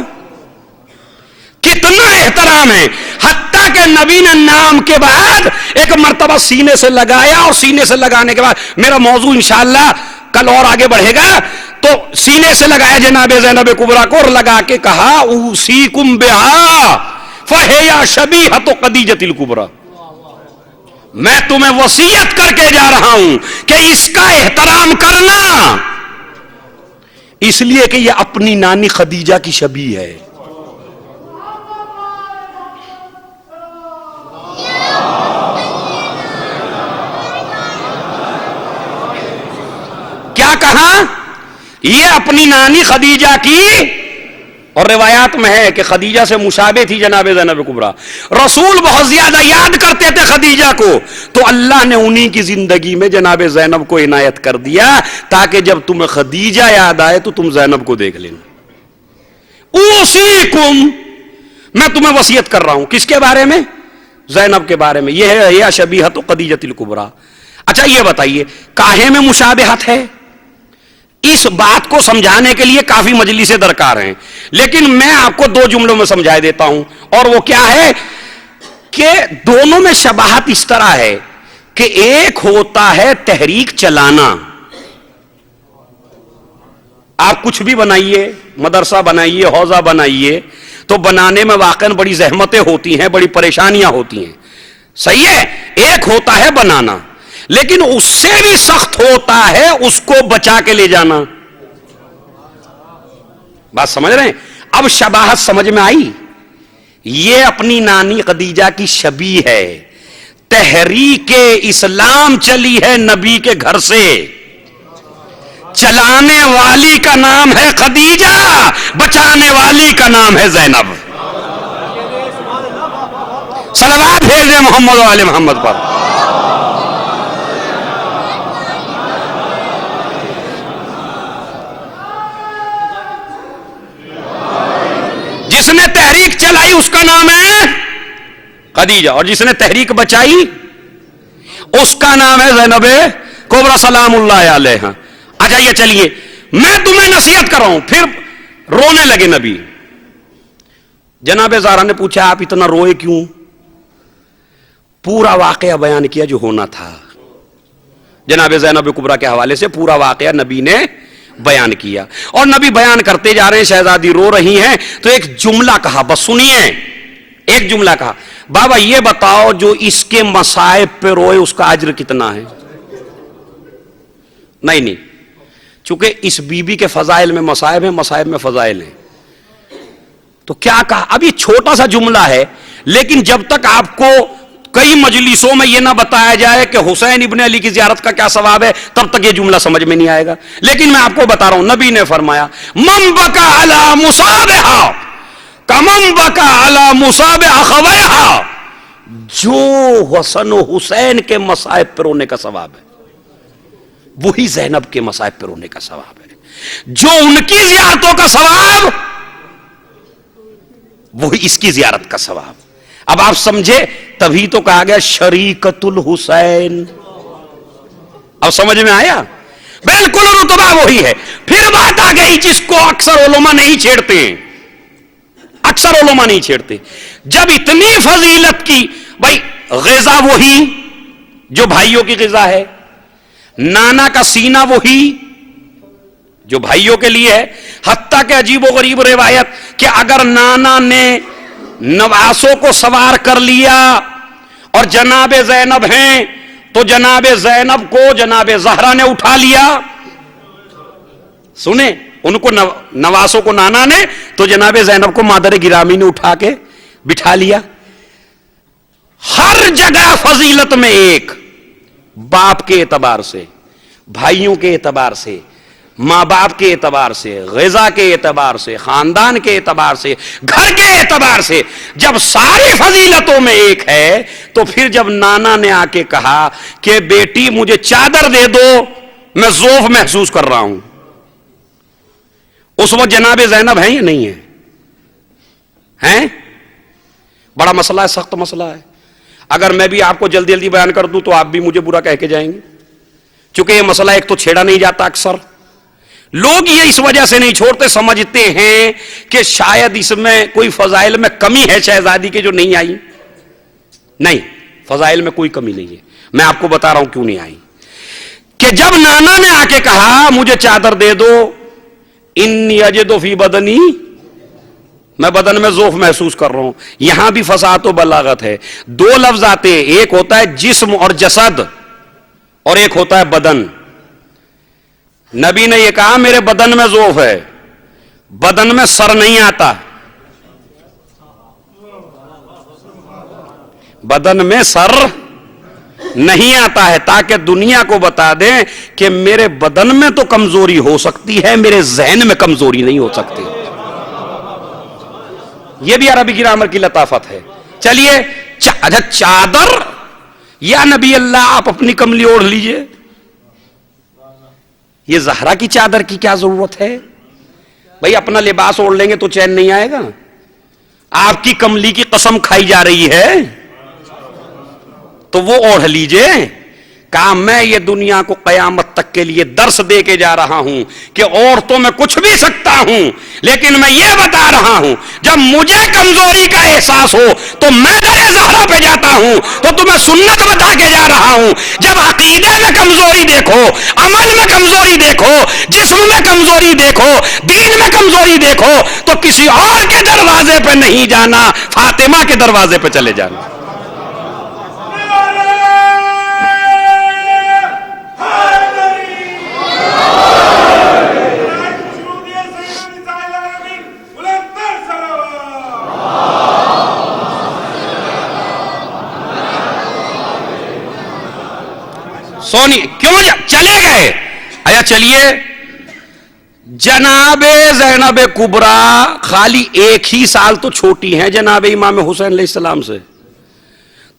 کتنا احترام ہے. حتیٰ کہ نبی نے نام کے بعد ایک مرتبہ سینے سے لگایا، اور سینے سے لگانے کے بعد میرا موضوع انشاءاللہ کل اور آگے بڑھے گا، تو سینے سے لگایا جناب زینب کبریٰ کو اور لگا کے کہا اوصیکم بہا فہی شبیہۃ خدیجۃ الکبریٰ، میں تمہیں وصیت کر کے جا رہا ہوں کہ اس کا احترام کرنا، اس لیے کہ یہ اپنی نانی خدیجہ کی شبیہ ہے. کیا کہا؟ یہ اپنی نانی خدیجہ کی، اور روایات میں ہے کہ خدیجہ سے مشابہ تھی جناب زینب کبریٰ. رسول بہت زیادہ یاد کرتے تھے خدیجہ کو، تو اللہ نے انہی کی زندگی میں جناب زینب کو عنایت کر دیا تاکہ جب تمہیں خدیجہ یاد آئے تو تم زینب کو دیکھ لینا. اوصیکم، میں تمہیں وصیت کر رہا ہوں. کس کے بارے میں؟ زینب کے بارے میں. یہ ہے یا شبیہۃ خدیجۃ الکبریٰ. اچھا یہ بتائیے کاہے میں مشابہت ہے؟ اس بات کو سمجھانے کے لیے کافی مجلسیں درکار ہیں، لیکن میں آپ کو 2 جملوں میں سمجھا دیتا ہوں. اور وہ کیا ہے کہ دونوں میں شباہت اس طرح ہے کہ ایک ہوتا ہے تحریک چلانا. آپ کچھ بھی بنائیے، مدرسہ بنائیے، حوضہ بنائیے، تو بنانے میں واقعاً بڑی زحمتیں ہوتی ہیں، بڑی پریشانیاں ہوتی ہیں. صحیح ہے؟ ایک ہوتا ہے بنانا، لیکن اس سے بھی سخت ہوتا ہے اس کو بچا کے لے جانا. بات سمجھ رہے ہیں؟ اب شباہت سمجھ میں آئی. یہ اپنی نانی خدیجہ کی شبیہ ہے. تحریک اسلام چلی ہے نبی کے گھر سے، چلانے والی کا نام ہے خدیجہ، بچانے والی کا نام ہے زینب. صلوات بھیج دیں محمد و آل محمد پر. جس نے تحریک چلائی اس کا نام ہے خدیجہ، اور جس نے تحریک بچائی اس کا نام ہے زینب کبریٰ سلام اللہ علیہا. اچھا یہ چلیے میں تمہیں نصیحت کر رہا ہوں. پھر رونے لگے نبی. جناب زہرا نے پوچھا آپ اتنا روئے کیوں؟ پورا واقعہ بیان کیا جو ہونا تھا. جناب زینب کبریٰ کے حوالے سے پورا واقعہ نبی نے بیان کیا، اور نبی بیان کرتے جا رہے ہیں، شہزادی رو رہی ہیں، تو ایک جملہ کہا، بس سنیے، ایک جملہ کہا، بابا یہ بتاؤ جو اس کے مصائب پہ روئے اس کا اجر کتنا ہے؟ نہیں، چونکہ اس بی بی کے فضائل میں مصائب ہیں، مصائب میں فضائل ہیں، تو کیا کہا؟ اب یہ چھوٹا سا جملہ ہے، لیکن جب تک آپ کو کئی مجلسوں میں یہ نہ بتایا جائے کہ حسین ابن علی کی زیارت کا کیا ثواب ہے، تب تک یہ جملہ سمجھ میں نہیں آئے گا۔ لیکن میں آپ کو بتا رہا ہوں، نبی نے فرمایا من بکا علی مصابہا کمن بکا علی مصاب اخویہا، جو حسن و حسین کے مصائب پر رونے کا ثواب ہے وہی زینب کے مصائب پر رونے کا ثواب ہے، جو ان کی زیارتوں کا ثواب وہی اس کی زیارت کا ثواب۔ اب آپ سمجھے، تبھی تو کہا گیا شریکت الحسین۔ اب سمجھ میں آیا؟ بالکل رتبہ وہی ہے۔ پھر بات آ گئی جس کو اکثر علماء نہیں چھیڑتے، اکثر علماء نہیں چھیڑتے، جب اتنی فضیلت کی، بھائی غذا وہی جو بھائیوں کی غذا ہے، نانا کا سینہ وہی جو بھائیوں کے لیے ہے، حتیٰ کہ عجیب و غریب روایت کہ اگر نانا نے نواسوں کو سوار کر لیا اور جناب زینب ہیں تو جناب زینب کو جناب زہرا نے اٹھا لیا، سنیں، ان کو نواسوں کو نانا نے تو جناب زینب کو مادر گرامی نے اٹھا کے بٹھا لیا۔ ہر جگہ فضیلت میں ایک، باپ کے اعتبار سے، بھائیوں کے اعتبار سے، ماں باپ کے اعتبار سے، غذا کے اعتبار سے، خاندان کے اعتبار سے، گھر کے اعتبار سے، جب ساری فضیلتوں میں ایک ہے، تو پھر جب نانا نے آ کے کہا کہ بیٹی مجھے چادر دے دو، میں ذوف محسوس کر رہا ہوں، اس وقت جناب زینب ہیں یا نہیں ہیں؟ بڑا مسئلہ ہے، سخت مسئلہ ہے۔ اگر میں بھی آپ کو جلدی جلدی بیان کر دوں تو آپ بھی مجھے برا کہہ کے جائیں گے، چونکہ یہ مسئلہ ایک تو چھیڑا نہیں جاتا، اکثر لوگ یہ اس وجہ سے نہیں چھوڑتے، سمجھتے ہیں کہ شاید اس میں کوئی فضائل میں کمی ہے شہزادی کے جو نہیں آئی۔ نہیں، فضائل میں کوئی کمی نہیں ہے، میں آپ کو بتا رہا ہوں کیوں نہیں آئی۔ کہ جب نانا نے آ کے کہا مجھے چادر دے دو، انی اجد فی بدنی، میں بدن میں ذوف محسوس کر رہا ہوں، یہاں بھی فصاحت و بلاغت ہے۔ دو لفظ آتے ہیں، ایک ہوتا ہے جسم اور جسد، اور ایک ہوتا ہے بدن۔ نبی نے یہ کہا میرے بدن میں ذوف ہے، بدن میں سر نہیں آتا، بدن میں سر نہیں آتا ہے، تاکہ دنیا کو بتا دیں کہ میرے بدن میں تو کمزوری ہو سکتی ہے، میرے ذہن میں کمزوری نہیں ہو سکتی۔ یہ بھی عربی گرامر کی لطافت ہے۔ چلیے، اچھا چادر، یا نبی اللہ آپ اپنی کملی اوڑھ لیجئے، یہ زہرا کی چادر کی کیا ضرورت ہے؟ بھائی اپنا لباس اوڑھ لیں گے تو چین نہیں آئے گا؟ آپ کی کملی کی قسم کھائی جا رہی ہے تو وہ اوڑھ لیجئے۔ کہا میں یہ دنیا کو قیامت تک کے لیے درس دے کے جا رہا ہوں کہ اور تو میں کچھ بھی سکتا ہوں، لیکن میں یہ بتا رہا ہوں جب مجھے کمزوری کا احساس ہو تو میں در زہرا پہ جاتا ہوں، تو تمہیں سنت بتا کے جا رہا ہوں۔ جب عقیدے میں کمزوری دیکھو، عمل میں کمزوری دیکھو، جسم میں کمزوری دیکھو، دین میں کمزوری دیکھو، تو کسی اور کے دروازے پہ نہیں جانا، فاطمہ کے دروازے پہ چلے جانا۔ سونی کیوں چلے گئے؟ آیا چلیے، جناب زینب کبریٰ خالی ایک ہی سال تو چھوٹی ہیں جناب امام حسین علیہ السلام سے،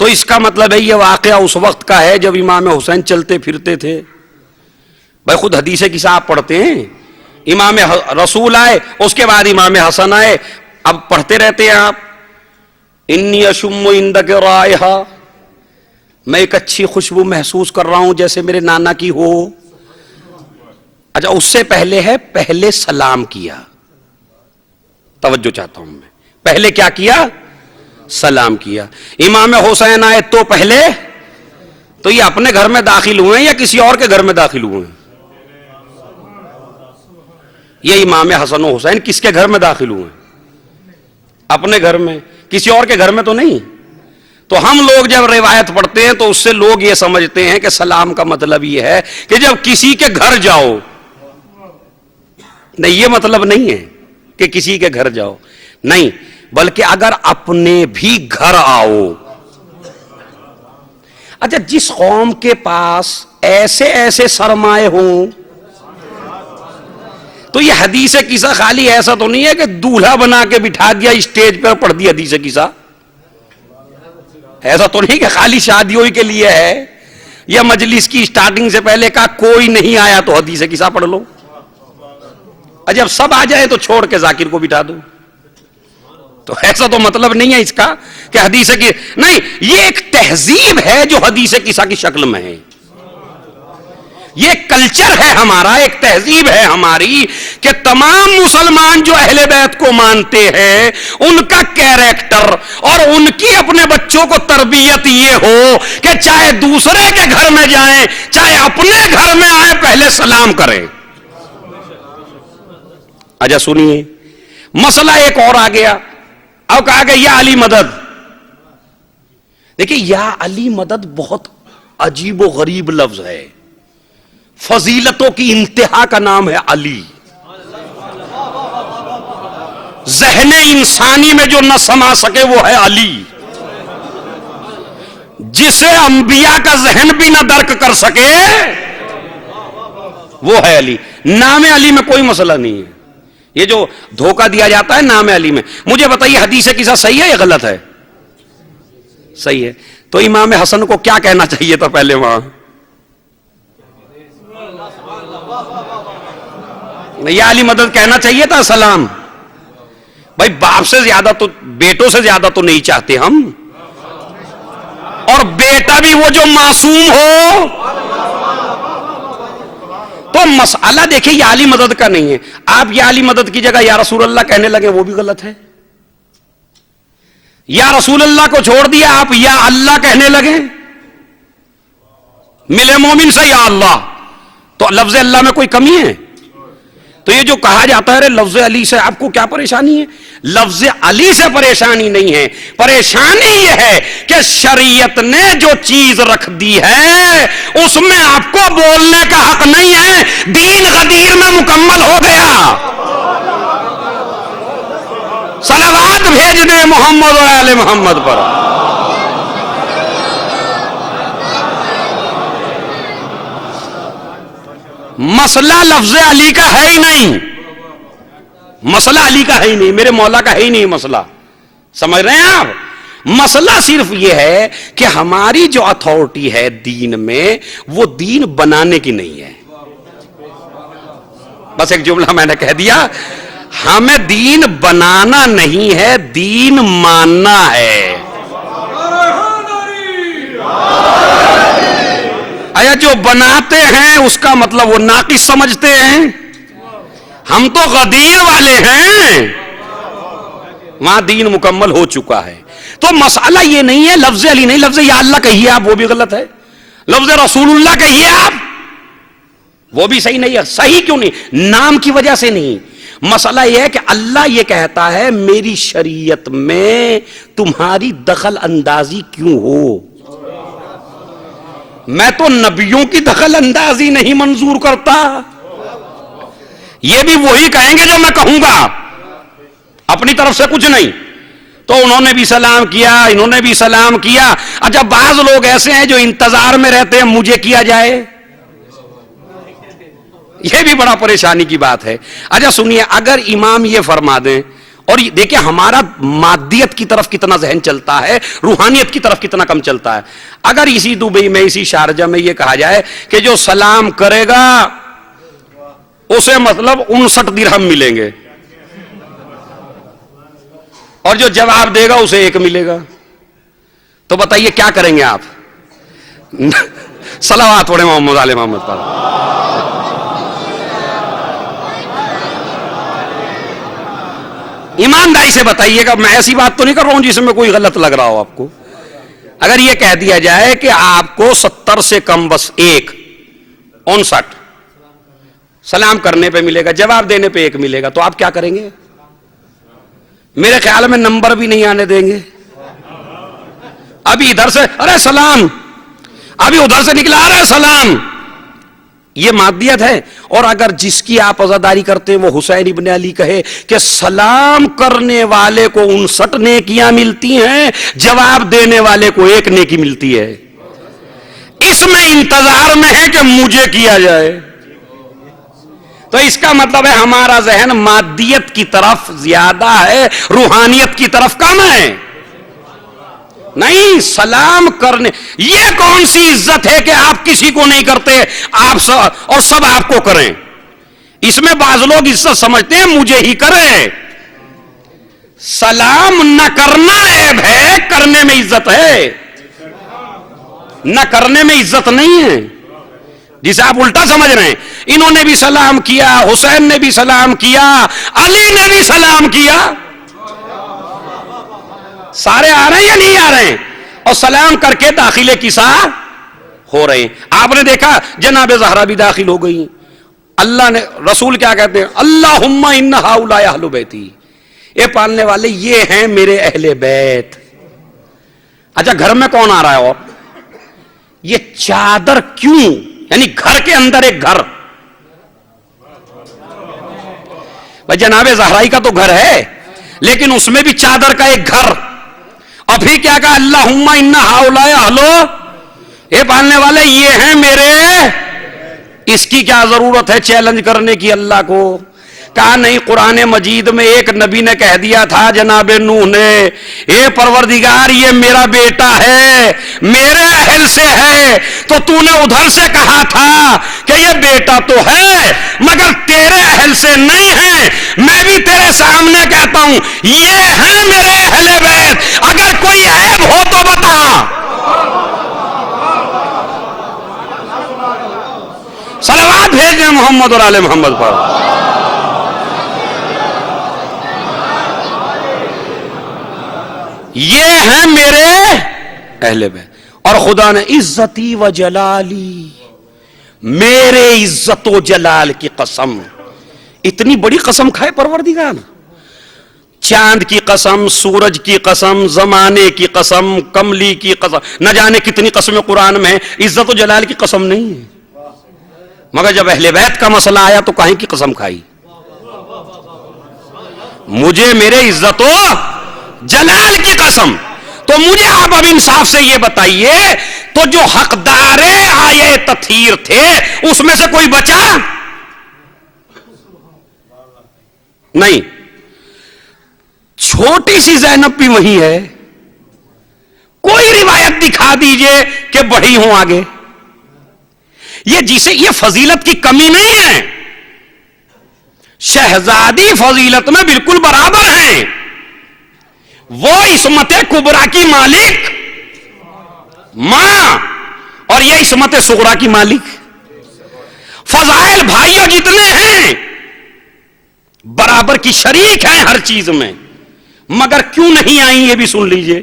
تو اس کا مطلب ہے یہ واقعہ اس وقت کا ہے جب امام حسین چلتے پھرتے تھے۔ بھائی خود حدیث کسا آپ پڑھتے ہیں، امام رسول آئے، اس کے بعد امام حسن آئے، اب پڑھتے رہتے ہیں آپ، انی اشم عندک رائحہ، میں ایک اچھی خوشبو محسوس کر رہا ہوں جیسے میرے نانا کی ہو۔ اچھا اس سے پہلے ہے، پہلے سلام کیا، توجہ چاہتا ہوں میں، پہلے کیا کیا؟ سلام کیا۔ امام حسین آئے تو پہلے تو یہ اپنے گھر میں داخل ہوئے ہیں یا کسی اور کے گھر میں داخل ہوئے ہیں؟ یہ امام حسن و حسین کس کے گھر میں داخل ہوئے ہیں؟ اپنے گھر میں، کسی اور کے گھر میں تو نہیں۔ تو ہم لوگ جب روایت پڑھتے ہیں تو اس سے لوگ یہ سمجھتے ہیں کہ سلام کا مطلب یہ ہے کہ جب کسی کے گھر جاؤ، نہیں، یہ مطلب نہیں ہے کہ کسی کے گھر جاؤ، نہیں، بلکہ اگر اپنے بھی گھر آؤ۔ اچھا، جس قوم کے پاس ایسے ایسے سرمائے ہوں، تو یہ حدیث قصہ خالی ایسا تو نہیں ہے کہ دولہا بنا کے بٹھا دیا اسٹیج پر پڑھ دیا حدیث قصہ، ایسا تو نہیں کہ خالی شادیوں کے لیے ہے، یا مجلس کی سٹارٹنگ سے پہلے کہا کوئی نہیں آیا تو حدیث قصہ پڑھ لو، جب سب آ جائے تو چھوڑ کے ذاکر کو بٹھا دو۔ تو ایسا تو مطلب نہیں ہے اس کا کہ حدیث کی، نہیں، یہ ایک تہذیب ہے جو حدیث قصہ کی شکل میں ہے، یہ کلچر ہے ہمارا، ایک تہذیب ہے ہماری کہ تمام مسلمان جو اہل بیت کو مانتے ہیں ان کا کیریکٹر اور ان کی اپنے بچوں کو تربیت یہ ہو کہ چاہے دوسرے کے گھر میں جائیں چاہے اپنے گھر میں آئے پہلے سلام کریں۔ اچھا سنیے، مسئلہ ایک اور آ گیا، اب کہا کہ یا علی مدد۔ دیکھیں، یا علی مدد بہت عجیب و غریب لفظ ہے، فضیلتوں کی انتہا کا نام ہے علی، ذہن انسانی میں جو نہ سما سکے وہ ہے علی، جسے انبیاء کا ذہن بھی نہ درک کر سکے وہ ہے علی۔ نام علی میں کوئی مسئلہ نہیں ہے، یہ جو دھوکہ دیا جاتا ہے نام علی میں۔ مجھے بتائیے حدیث قصہ صحیح ہے یا غلط ہے؟ صحیح ہے، تو امام حسن کو کیا کہنا چاہیے تھا پہلے وہاں؟ یا علی مدد کہنا چاہیے تھا، سلام۔ بھائی باپ سے زیادہ تو، بیٹوں سے زیادہ تو نہیں چاہتے ہم، اور بیٹا بھی وہ جو معصوم ہو۔ تو مسئلہ دیکھیں یا علی مدد کا نہیں ہے، آپ یا علی مدد کی جگہ یا رسول اللہ کہنے لگے وہ بھی غلط ہے۔ یا رسول اللہ کو چھوڑ دیا آپ یا اللہ کہنے لگے، ملے مومن سے یا اللہ، تو لفظ اللہ میں کوئی کمی ہے؟ تو یہ جو کہا جاتا ہے لفظ علی سے آپ کو کیا پریشانی ہے؟ لفظ علی سے پریشانی نہیں ہے، پریشانی یہ ہے کہ شریعت نے جو چیز رکھ دی ہے اس میں آپ کو بولنے کا حق نہیں ہے، دین غدیر میں مکمل ہو گیا۔ صلوات بھیج دیں محمد و آل محمد پر۔ مسئلہ لفظ علی کا ہے ہی نہیں، مسئلہ علی کا ہے ہی نہیں، میرے مولا کا ہے ہی نہیں مسئلہ، سمجھ رہے ہیں آپ؟ مسئلہ صرف یہ ہے کہ ہماری جو اتھارٹی ہے دین میں وہ دین بنانے کی نہیں ہے۔ بس ایک جملہ میں نے کہہ دیا، ہمیں دین بنانا نہیں ہے، دین ماننا ہے۔ آیا جو بناتے ہیں اس کا مطلب وہ ناقص سمجھتے ہیں، ہم تو غدیر والے ہیں، وہاں دین مکمل ہو چکا ہے۔ تو مسئلہ یہ نہیں ہے لفظ علی نہیں، لفظ یا اللہ کہیے آپ وہ بھی غلط ہے، لفظ رسول اللہ کہیے آپ وہ بھی صحیح نہیں ہے۔ صحیح کیوں نہیں؟ نام کی وجہ سے نہیں، مسئلہ یہ ہے کہ اللہ یہ کہتا ہے میری شریعت میں تمہاری دخل اندازی کیوں ہو؟ میں تو نبیوں کی دخل اندازی نہیں منظور کرتا، یہ بھی وہی کہیں گے جو میں کہوں گا، اپنی طرف سے کچھ نہیں۔ تو انہوں نے بھی سلام کیا، انہوں نے بھی سلام کیا۔ اچھا بعض لوگ ایسے ہیں جو انتظار میں رہتے ہیں مجھے کیا جائے، یہ بھی بڑا پریشانی کی بات ہے۔ اچھا سنیے، اگر امام یہ فرما دیں، اور دیکھیں ہمارا مادیت کی طرف کتنا ذہن چلتا ہے، روحانیت کی طرف کتنا کم چلتا ہے۔ اگر اسی دبئی میں، اسی شارجہ میں یہ کہا جائے کہ جو سلام کرے گا اسے مطلب 59 درہم ملیں گے، اور جو جواب دے گا اسے 1 ملے گا، تو بتائیے کیا کریں گے آپ؟ صلوات پڑھیں محمد آل محمد پر۔ ایمانداری سے بتائیے گا، میں ایسی بات تو نہیں کر رہا ہوں جس میں کوئی غلط لگ رہا ہو آپ کو، اگر یہ کہہ دیا جائے کہ آپ کو 70 سے کم بس 59 سلام کرنے پہ ملے گا، جواب دینے پہ 1 ملے گا، تو آپ کیا کریں گے؟ میرے خیال میں نمبر بھی نہیں آنے دیں گے. ابھی ادھر سے ارے سلام، ابھی ادھر سے نکلا ارے سلام. یہ مادیت ہے. اور اگر جس کی آپ عزاداری کرتے ہیں وہ حسین ابن علی کہے کہ سلام کرنے والے کو 59 نیکیاں ملتی ہیں، جواب دینے والے کو 1 نیکی ملتی ہے، اس میں انتظار میں ہے کہ مجھے کیا جائے. تو اس کا مطلب ہے ہمارا ذہن مادیت کی طرف زیادہ ہے، روحانیت کی طرف کم ہے. نہیں، سلام کرنے، یہ کون سی عزت ہے کہ آپ کسی کو نہیں کرتے آپ سب اور سب آپ کو کریں؟ اس میں بعض لوگ عزت سمجھتے ہیں مجھے ہی کریں. سلام نہ کرنا عیب ہے، کرنے میں عزت ہے. نہ کرنے میں عزت نہیں ہے، جسے آپ الٹا سمجھ رہے ہیں. انہوں نے بھی سلام کیا، حسین نے بھی سلام کیا، علی نے بھی سلام کیا. سارے آ رہے ہیں یا نہیں آ رہے ہیں؟ اور سلام کر کے داخل کسا ہو رہے ہیں. آپ نے دیکھا جناب زہرا بھی داخل ہو گئی. اللہ نے، رسول کیا کہتے ہیں؟ اللہم ان ہؤلاء اہل بیتی، اے پالنے والے یہ ہیں میرے اہل بیت. اچھا گھر میں کون آ رہا ہے؟ اور یہ چادر کیوں؟ یعنی گھر کے اندر ایک گھر. بھائی جناب زہرائی کا تو گھر ہے، لیکن اس میں بھی چادر کا ایک گھر. اور پھر کیا کہا؟ اللہم ان ہؤلاء اہل، اے پالنے والے یہ ہیں میرے. اس کی کیا ضرورت ہے چیلنج کرنے کی اللہ کو؟ کہا نہیں، قرآن مجید میں ایک نبی نے کہہ دیا تھا جناب نوح نے، اے پروردگار یہ میرا بیٹا ہے، میرے اہل سے ہے. تو نے ادھر سے کہا تھا کہ یہ بیٹا تو ہے مگر تیرے اہل سے نہیں ہے. میں بھی تیرے سامنے کہتا ہوں یہ ہیں میرے اہل بیت، اگر کوئی عیب ہو تو بتا. صلوات بھیج دیں محمد اور آل محمد پر. یہ ہیں میرے اہل بیت. اور خدا نے عزتی و جلالی، میرے عزت و جلال کی قسم. اتنی بڑی قسم کھائے پروردگار، چاند کی قسم، سورج کی قسم، زمانے کی قسم، کملی کی قسم، نہ جانے کتنی قسمیں قرآن میں. عزت و جلال کی قسم نہیں ہے. مگر جب اہل بیت کا مسئلہ آیا تو کہیں کی قسم کھائی؟ مجھے میرے عزت و جلال کی قسم. تو مجھے آپ اب انصاف سے یہ بتائیے، تو جو حقدار آیے تطہیر تھے اس میں سے کوئی بچا نہیں؟ چھوٹی سی زینب بھی وہی ہے. کوئی روایت دکھا دیجئے کہ بڑی ہوں آگے. یہ جسے یہ فضیلت کی کمی نہیں ہے، شہزادی فضیلت میں بالکل برابر ہیں. وہ عصمت کبریٰ کی مالک ماں اور یہ عصمت صغریٰ کی مالک. فضائل بھائیوں جتنے ہیں برابر کی شریک ہیں ہر چیز میں. مگر کیوں نہیں آئیں یہ بھی سن لیجئے.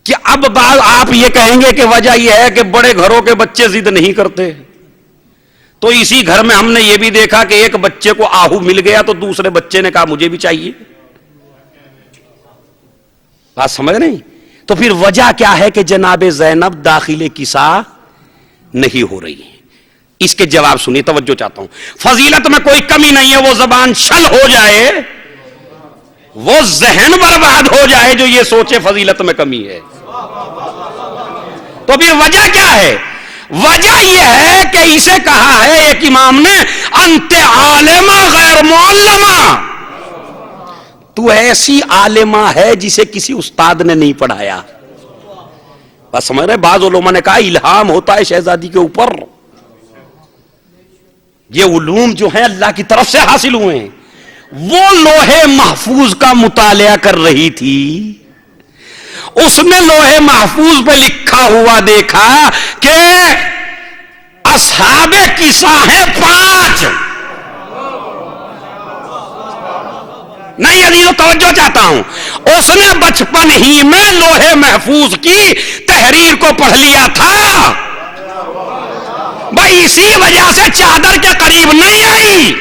کہ اب بعض آپ یہ کہیں گے کہ وجہ یہ ہے کہ بڑے گھروں کے بچے ضد نہیں کرتے. تو اسی گھر میں ہم نے یہ بھی دیکھا کہ ایک بچے کو آہو مل گیا تو دوسرے بچے نے کہا مجھے بھی چاہیے. بات سمجھ نہیں؟ تو پھر وجہ کیا ہے کہ جناب زینب داخل کسا نہیں ہو رہی ہے؟ اس کے جواب سنیے، توجہ چاہتا ہوں. فضیلت میں کوئی کمی نہیں ہے، وہ زبان چھل ہو جائے، وہ ذہن برباد ہو جائے جو یہ سوچے فضیلت میں کمی ہے. تو پھر وجہ کیا ہے؟ وجہ یہ ہے کہ اسے کہا ہے ایک امام نے، انت عالمہ غیر معلمہ، تو ایسی عالمہ ہے جسے کسی استاد نے نہیں پڑھایا. بس سمجھ رہے؟ بعض علماء نے کہا الہام ہوتا ہے شہزادی کے اوپر. یہ علوم جو ہیں اللہ کی طرف سے حاصل ہوئے ہیں. وہ لوہے محفوظ کا مطالعہ کر رہی تھی، اس نے لوہے محفوظ پہ لکھا ہوا دیکھا کہ اصحاب کسا ہیں 5. نہیں عزیزو توجہ چاہتا ہوں، اس نے بچپن ہی میں لوہے محفوظ کی تحریر کو پڑھ لیا تھا، بھائی اسی وجہ سے چادر کے قریب نہیں آئی۔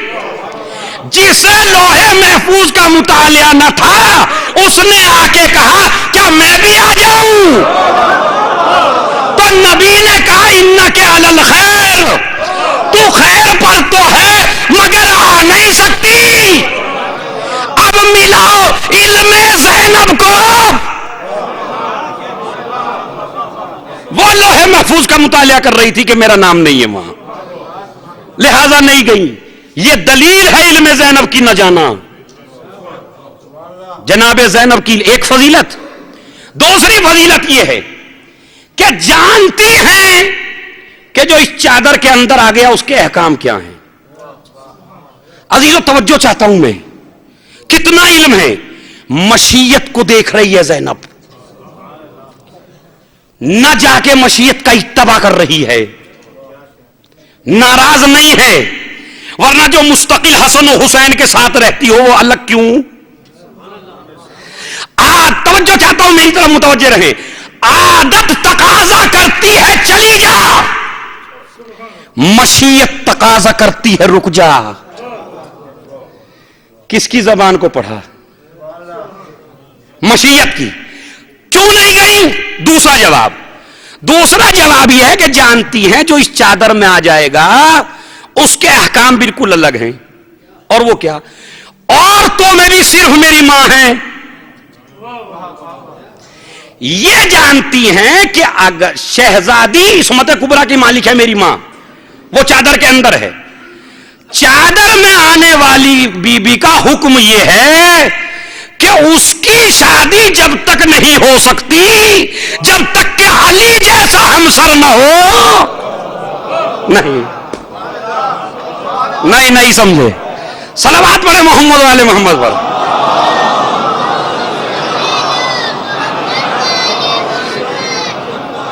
جسے لوہے محفوظ کا مطالعہ نہ تھا اس نے آ کے کہا کیا میں بھی آ جاؤں؟ تو نبی نے کہا انک علی الخیر، تو خیر پر تو ہے مگر آ نہیں سکتی۔ اب ملاؤ علم زینب کو، وہ لوہے محفوظ کا مطالعہ کر رہی تھی کہ میرا نام نہیں ہے وہاں، لہذا نہیں گئی۔ یہ دلیل ہے علم زینب کی نہ جانا، جناب زینب کی ایک فضیلت۔ دوسری فضیلت یہ ہے کہ جانتی ہیں کہ جو اس چادر کے اندر آ گیا اس کے احکام کیا ہیں۔ عزیزو توجہ چاہتا ہوں میں، کتنا علم ہے۔ مشیت کو دیکھ رہی ہے زینب، نہ جا کے مشیت کا اتباع کر رہی ہے، ناراض نہیں ہے، ورنہ جو مستقل حسن و حسین کے ساتھ رہتی ہو وہ الگ کیوں؟ توجہ چاہتا ہوں، میری طرف متوجہ رہیں۔ عادت تقاضا کرتی ہے چلی جا، مشیت تقاضا کرتی ہے رک جا۔ کس کی زبان کو پڑھا؟ مشیت کی۔ کیوں نہیں گئی؟ دوسرا جواب یہ ہے کہ جانتی ہیں جو اس چادر میں آ جائے گا اس کے احکام بالکل الگ ہیں، اور وہ کیا؟ عورتوں میں بھی صرف میری ماں ہے۔ یہ جانتی ہیں کہ اگر شہزادی عصمت کبریٰ کی مالک ہے میری ماں، وہ چادر کے اندر ہے، چادر میں آنے والی بی بی کا حکم یہ ہے کہ اس کی شادی جب تک نہیں ہو سکتی جب تک کہ علی جیسا ہمسر نہ ہو۔ نہیں سمجھے؟ صلوات پڑھے محمد والے محمد پر۔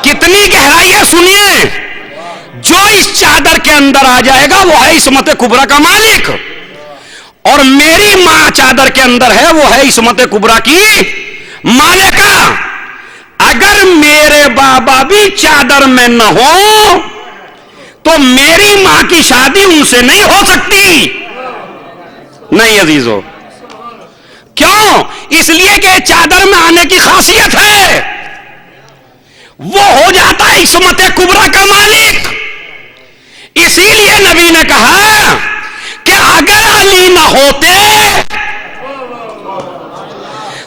کتنی گہرائی ہے سنیے۔ جو اس چادر کے اندر آ جائے گا وہ ہے عصمت کبریٰ کا مالک، اور میری ماں چادر کے اندر ہے، وہ ہے عصمت کبریٰ کی مالکہ۔ اگر میرے بابا بھی چادر میں نہ ہو تو میری ماں کی شادی ان سے نہیں ہو سکتی۔ نہیں عزیزو، کیوں؟ اس لیے کہ چادر میں آنے کی خاصیت ہے، وہ ہو جاتا ہے عصمت کبریٰ کا مالک۔ اسی لیے نبی نے کہا کہ اگر علی نہ ہوتے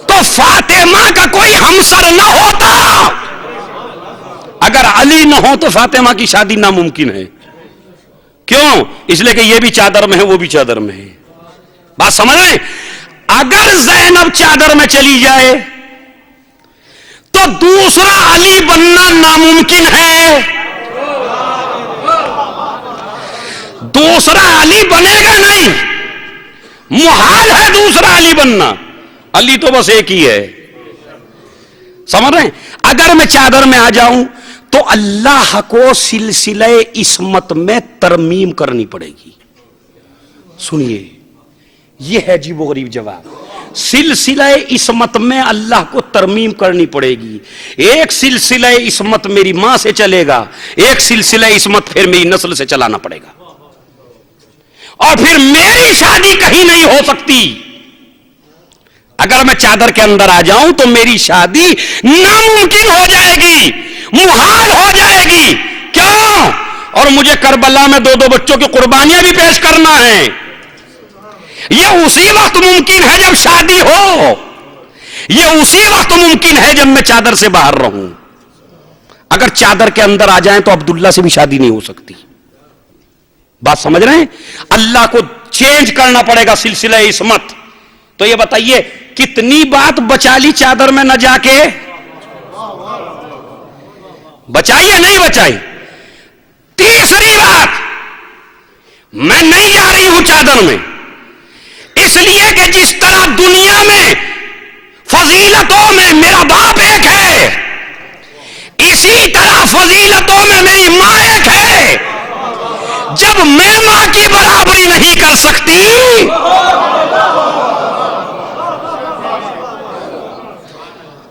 تو فاطمہ کا کوئی ہمسر نہ ہوتا۔ اگر علی نہ ہو تو فاطمہ کی شادی ناممکن ہے۔ کیوں؟ اس لیے کہ یہ بھی چادر میں ہے، وہ بھی چادر میں ہے۔ بات سمجھ رہے ہیں؟ اگر زینب چادر میں چلی جائے تو دوسرا علی بننا ناممکن ہے۔ دوسرا علی بنے گا نہیں، محال ہے دوسرا علی بننا۔ علی تو بس ایک ہی ہے، سمجھ رہے ہیں؟ اگر میں چادر میں آ جاؤں تو اللہ کو سلسلہ عصمت میں ترمیم کرنی پڑے گی۔ سنیے، یہ ہے عجیب و غریب جواب۔ سلسلہ عصمت میں اللہ کو ترمیم کرنی پڑے گی۔ ایک سلسلہ عصمت میری ماں سے چلے گا، ایک سلسلہ عصمت پھر میری نسل سے چلانا پڑے گا، اور پھر میری شادی کہیں نہیں ہو سکتی۔ اگر میں چادر کے اندر آ جاؤں تو میری شادی ناممکن ہو جائے گی، محال ہو جائے گی۔ کیوں؟ اور مجھے کربلا میں 2 بچوں کی قربانیاں بھی پیش کرنا ہے۔ یہ اسی وقت ممکن ہے جب شادی ہو، یہ اسی وقت ممکن ہے جب میں چادر سے باہر رہوں۔ اگر چادر کے اندر آ جائیں تو عبداللہ سے بھی شادی نہیں ہو سکتی۔ بات سمجھ رہے ہیں؟ اللہ کو چینج کرنا پڑے گا سلسلہ عصمت۔ تو یہ بتائیے کتنی بات بچا لی چادر میں نہ جا کے؟ بچائی یا نہیں بچائی؟ تیسری بات، میں نہیں جا رہی ہوں چادر میں اس لیے کہ جس طرح دنیا میں فضیلتوں میں میرا باپ ایک ہے، اسی طرح فضیلتوں میں میری ماں ایک ہے۔ جب میں ماں کی برابری نہیں کر سکتی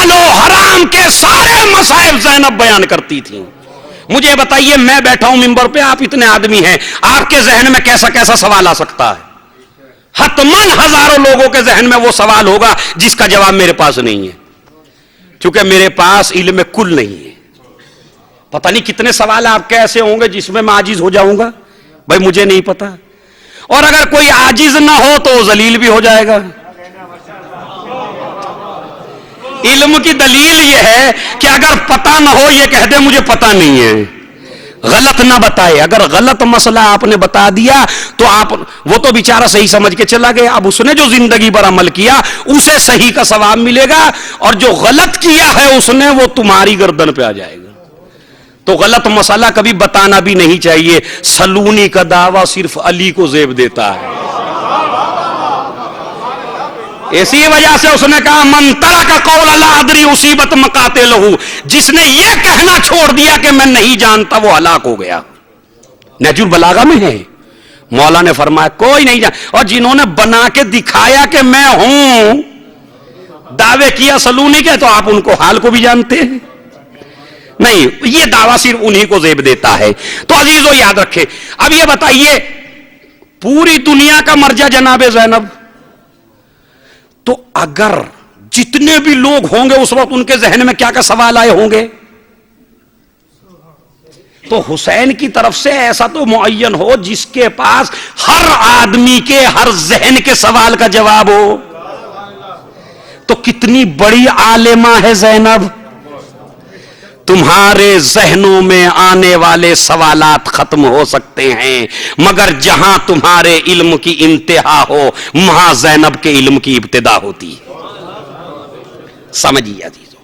حلال و حرام کے سارے مسائل زینب بیان کرتی تھیں. مجھے بتائیے، میں بیٹھا ہوں ممبر پہ، آپ اتنے آدمی ہیں، آپ کے ذہن میں کیسا کیسا سوال آ سکتا ہے؟ حتماً ہزاروں لوگوں کے ذہن میں وہ سوال ہوگا جس کا جواب میرے پاس نہیں ہے، کیونکہ میرے پاس علم کل نہیں ہے. پتہ نہیں کتنے سوال آپ کے ایسے ہوں گے جس میں عاجز ہو جاؤں گا، بھائی مجھے نہیں پتا. اور اگر کوئی عاجز نہ ہو تو وہ ذلیل بھی ہو جائے گا. علم کی دلیل یہ ہے کہ اگر پتہ نہ ہو یہ کہہ دے مجھے پتہ نہیں ہے، غلط نہ بتائے. اگر غلط مسئلہ آپ نے بتا دیا تو آپ، وہ تو بیچارہ صحیح سمجھ کے چلا گیا، اب اس نے جو زندگی بھر عمل کیا اسے صحیح کا ثواب ملے گا، اور جو غلط کیا ہے اس نے وہ تمہاری گردن پہ آ جائے گا. تو غلط مسئلہ کبھی بتانا بھی نہیں چاہیے. سلونی کا دعویٰ صرف علی کو زیب دیتا ہے. اسی وجہ سے اس نے کہا من ترک قول لا ادری اصیبت مقاتلہ، جس نے یہ کہنا چھوڑ دیا کہ میں نہیں جانتا وہ ہلاک ہو گیا. نہج البلاغہ میں ہے، مولا نے فرمایا کوئی نہیں جان، اور جنہوں نے بنا کے دکھایا کہ میں ہوں، دعوے کیا سلونی کے، تو آپ ان کو حال کو بھی جانتے ہیں. نہیں، یہ دعویٰ صرف انہی کو زیب دیتا ہے. تو عزیزو یاد رکھے. اب یہ بتائیے، پوری دنیا کا مرجع جناب زینب، تو اگر جتنے بھی لوگ ہوں گے اس وقت ان کے ذہن میں کیا کیا سوال آئے ہوں گے؟ تو حسین کی طرف سے ایسا تو معین ہو جس کے پاس ہر آدمی کے ہر ذہن کے سوال کا جواب ہو. تو کتنی بڑی عالمہ ہے زینب. تمہارے ذہنوں میں آنے والے سوالات ختم ہو سکتے ہیں، مگر جہاں تمہارے علم کی انتہا ہو وہاں زینب کے علم کی ابتدا ہوتی. سمجھیے عزیزو،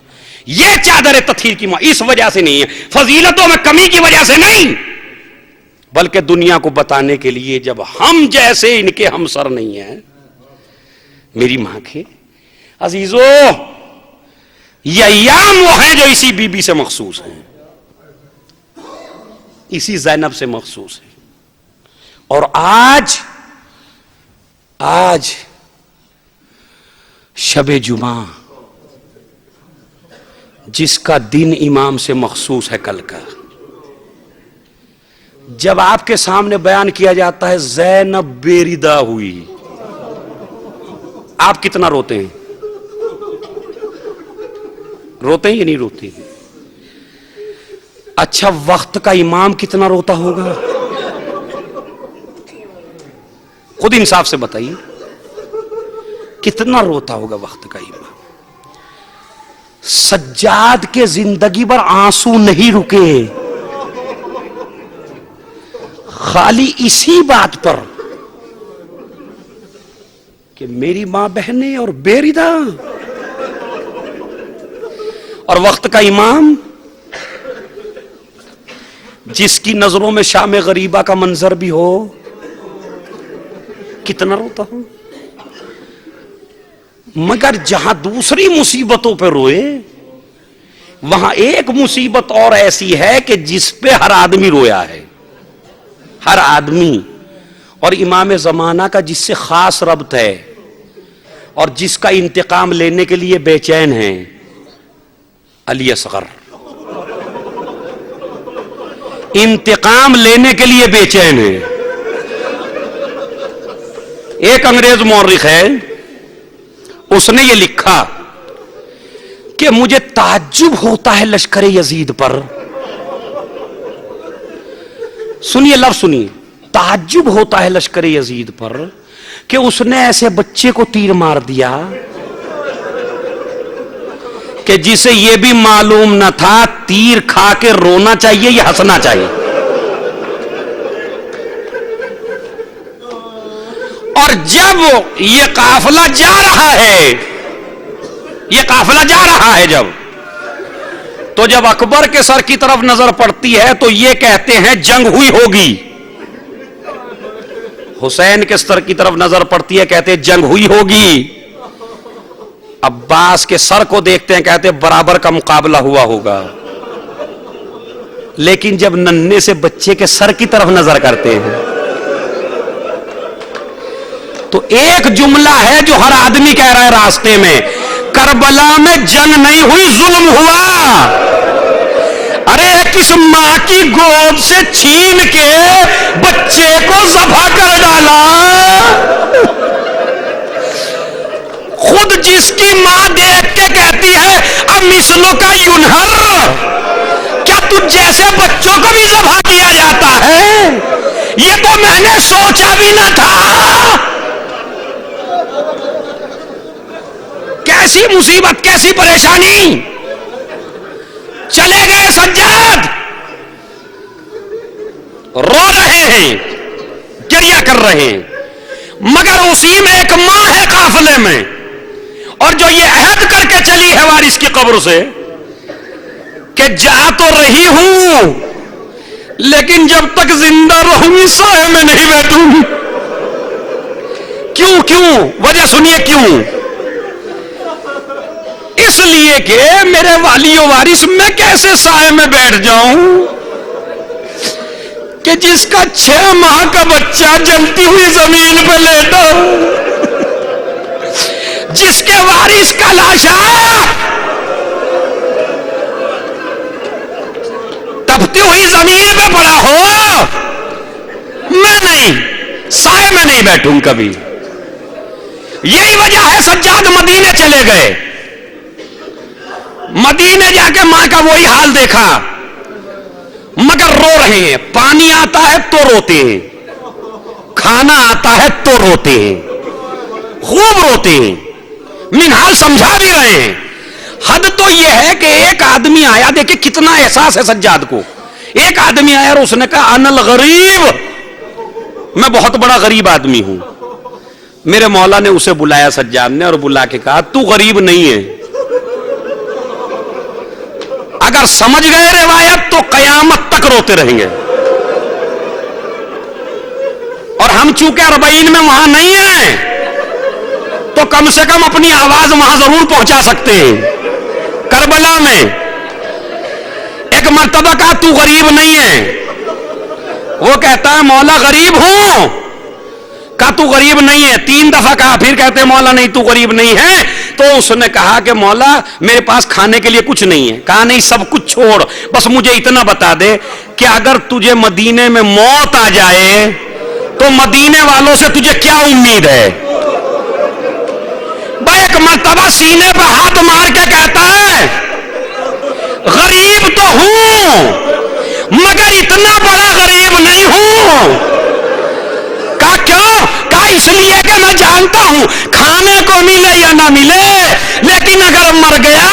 یہ چادر تطہیر کی اس وجہ سے نہیں ہے، فضیلتوں میں کمی کی وجہ سے نہیں، بلکہ دنیا کو بتانے کے لیے جب ہم جیسے ان کے ہم سر نہیں ہیں. میری ماں کے عزیزو، یہ ایام وہ ہیں جو اسی بی بی سے مخصوص ہیں، اسی زینب سے مخصوص ہیں. اور آج شب جمعہ جس کا دن امام سے مخصوص ہے کل کا، جب آپ کے سامنے بیان کیا جاتا ہے زینب بیردہ ہوئی، آپ کتنا روتے ہیں؟ روتے ہیں یا نہیں روتے ہیں؟ اچھا، وقت کا امام کتنا روتا ہوگا؟ خود انصاف سے بتائیے کتنا روتا ہوگا وقت کا امام. سجاد کے زندگی بھر آنسو نہیں رکے، خالی اسی بات پر کہ میری ماں بہنیں اور بیردہ. اور وقت کا امام جس کی نظروں میں شام غریبہ کا منظر بھی ہو کتنا روتا ہو. مگر جہاں دوسری مصیبتوں پہ روئے وہاں ایک مصیبت اور ایسی ہے کہ جس پہ ہر آدمی رویا ہے، ہر آدمی. اور امام زمانہ کا جس سے خاص ربط ہے اور جس کا انتقام لینے کے لیے بے چین ہے، علی اصغر. انتقام لینے کے لیے بے چین ہے. ایک انگریز مورخ ہے، اس نے یہ لکھا کہ مجھے تعجب ہوتا ہے لشکر یزید پر. سنیے لفظ سنیے، تعجب ہوتا ہے لشکر یزید پر کہ اس نے ایسے بچے کو تیر مار دیا کہ جسے یہ بھی معلوم نہ تھا تیر کھا کے رونا چاہیے یا ہنسنا چاہیے. اور جب یہ قافلہ جا رہا ہے، جب اکبر کے سر کی طرف نظر پڑتی ہے تو یہ کہتے ہیں جنگ ہوئی ہوگی. حسین کے سر کی طرف نظر پڑتی ہے، کہتے ہیں جنگ ہوئی ہوگی. عباس کے سر کو دیکھتے ہیں، کہتے ہیں برابر کا مقابلہ ہوا ہوگا. لیکن جب ننھے سے بچے کے سر کی طرف نظر کرتے ہیں تو ایک جملہ ہے جو ہر آدمی کہہ رہا ہے راستے میں، کربلا میں جنگ نہیں ہوئی، ظلم ہوا. ارے کس ماں کی گود سے چھین کے بچے کو ذبح کر ڈالا. خود جس کی ماں دیکھ کے کہتی ہے امثلو کا ینہر، کیا تجھ جیسے بچوں کو بھی ذبح کیا جاتا ہے؟ یہ تو میں نے سوچا بھی نہ تھا. کیسی مصیبت، کیسی پریشانی. چلے گئے سجاد، رو رہے ہیں، گریہ کر رہے ہیں، مگر اسی میں ایک ماں ہے قافلے میں، اور جو یہ عہد کر کے چلی ہے وارث کی قبر سے کہ جا تو رہی ہوں لیکن جب تک زندہ رہوں گی سائے میں نہیں بیٹھوں گی. کیوں وجہ سنیے کیوں. اس لیے کہ میرے والی و وارث میں کیسے سائے میں بیٹھ جاؤں کہ جس کا 6 ماہ کا بچہ جلتی ہوئی زمین پہ لیٹا، جس کے وارث کا لاشا تپتی ہوئی زمین پہ پڑا ہو، میں نہیں، سائے میں نہیں بیٹھوں کبھی. یہی وجہ ہے سجاد مدینے چلے گئے. مدینے جا کے ماں کا وہی حال دیکھا، مگر رو رہے ہیں. پانی آتا ہے تو روتے ہیں، کھانا آتا ہے تو روتے ہیں، خوب روتے ہیں. منہال سمجھا بھی رہے ہیں. حد تو یہ ہے کہ ایک آدمی آیا، دیکھیں کتنا احساس ہے سجاد کو. ایک آدمی آیا اور اس نے کہا انا الغریب، میں بہت بڑا غریب آدمی ہوں. میرے مولا نے اسے بلایا سجاد نے، اور بلا کے کہا تو غریب نہیں ہے. اگر سمجھ گئے روایت تو قیامت تک روتے رہیں گے. اور ہم چونکہ 40 میں وہاں نہیں ہیں تو کم سے کم اپنی آواز وہاں ضرور پہنچا سکتے ہیں. کربلا میں ایک مرتبہ کہا تو غریب نہیں ہے، وہ کہتا ہے مولا غریب ہوں. کہا تو غریب نہیں ہے. 3 دفعہ کہا، پھر کہتے ہیں مولا نہیں تو غریب نہیں ہے. تو اس نے کہا کہ مولا میرے پاس کھانے کے لیے کچھ نہیں ہے. کہا نہیں سب کچھ چھوڑ، بس مجھے اتنا بتا دے کہ اگر تجھے مدینے میں موت آ جائے تو مدینے والوں سے تجھے کیا امید ہے؟ بھائی ایک مرتبہ سینے پہ ہاتھ مار کے کہتا ہے غریب تو ہوں مگر اتنا بڑا غریب نہیں ہوں. کہا کیوں؟ کہا اس لیے کہ میں جانتا ہوں کھانے کو ملے یا نہ ملے، لیکن اگر مر گیا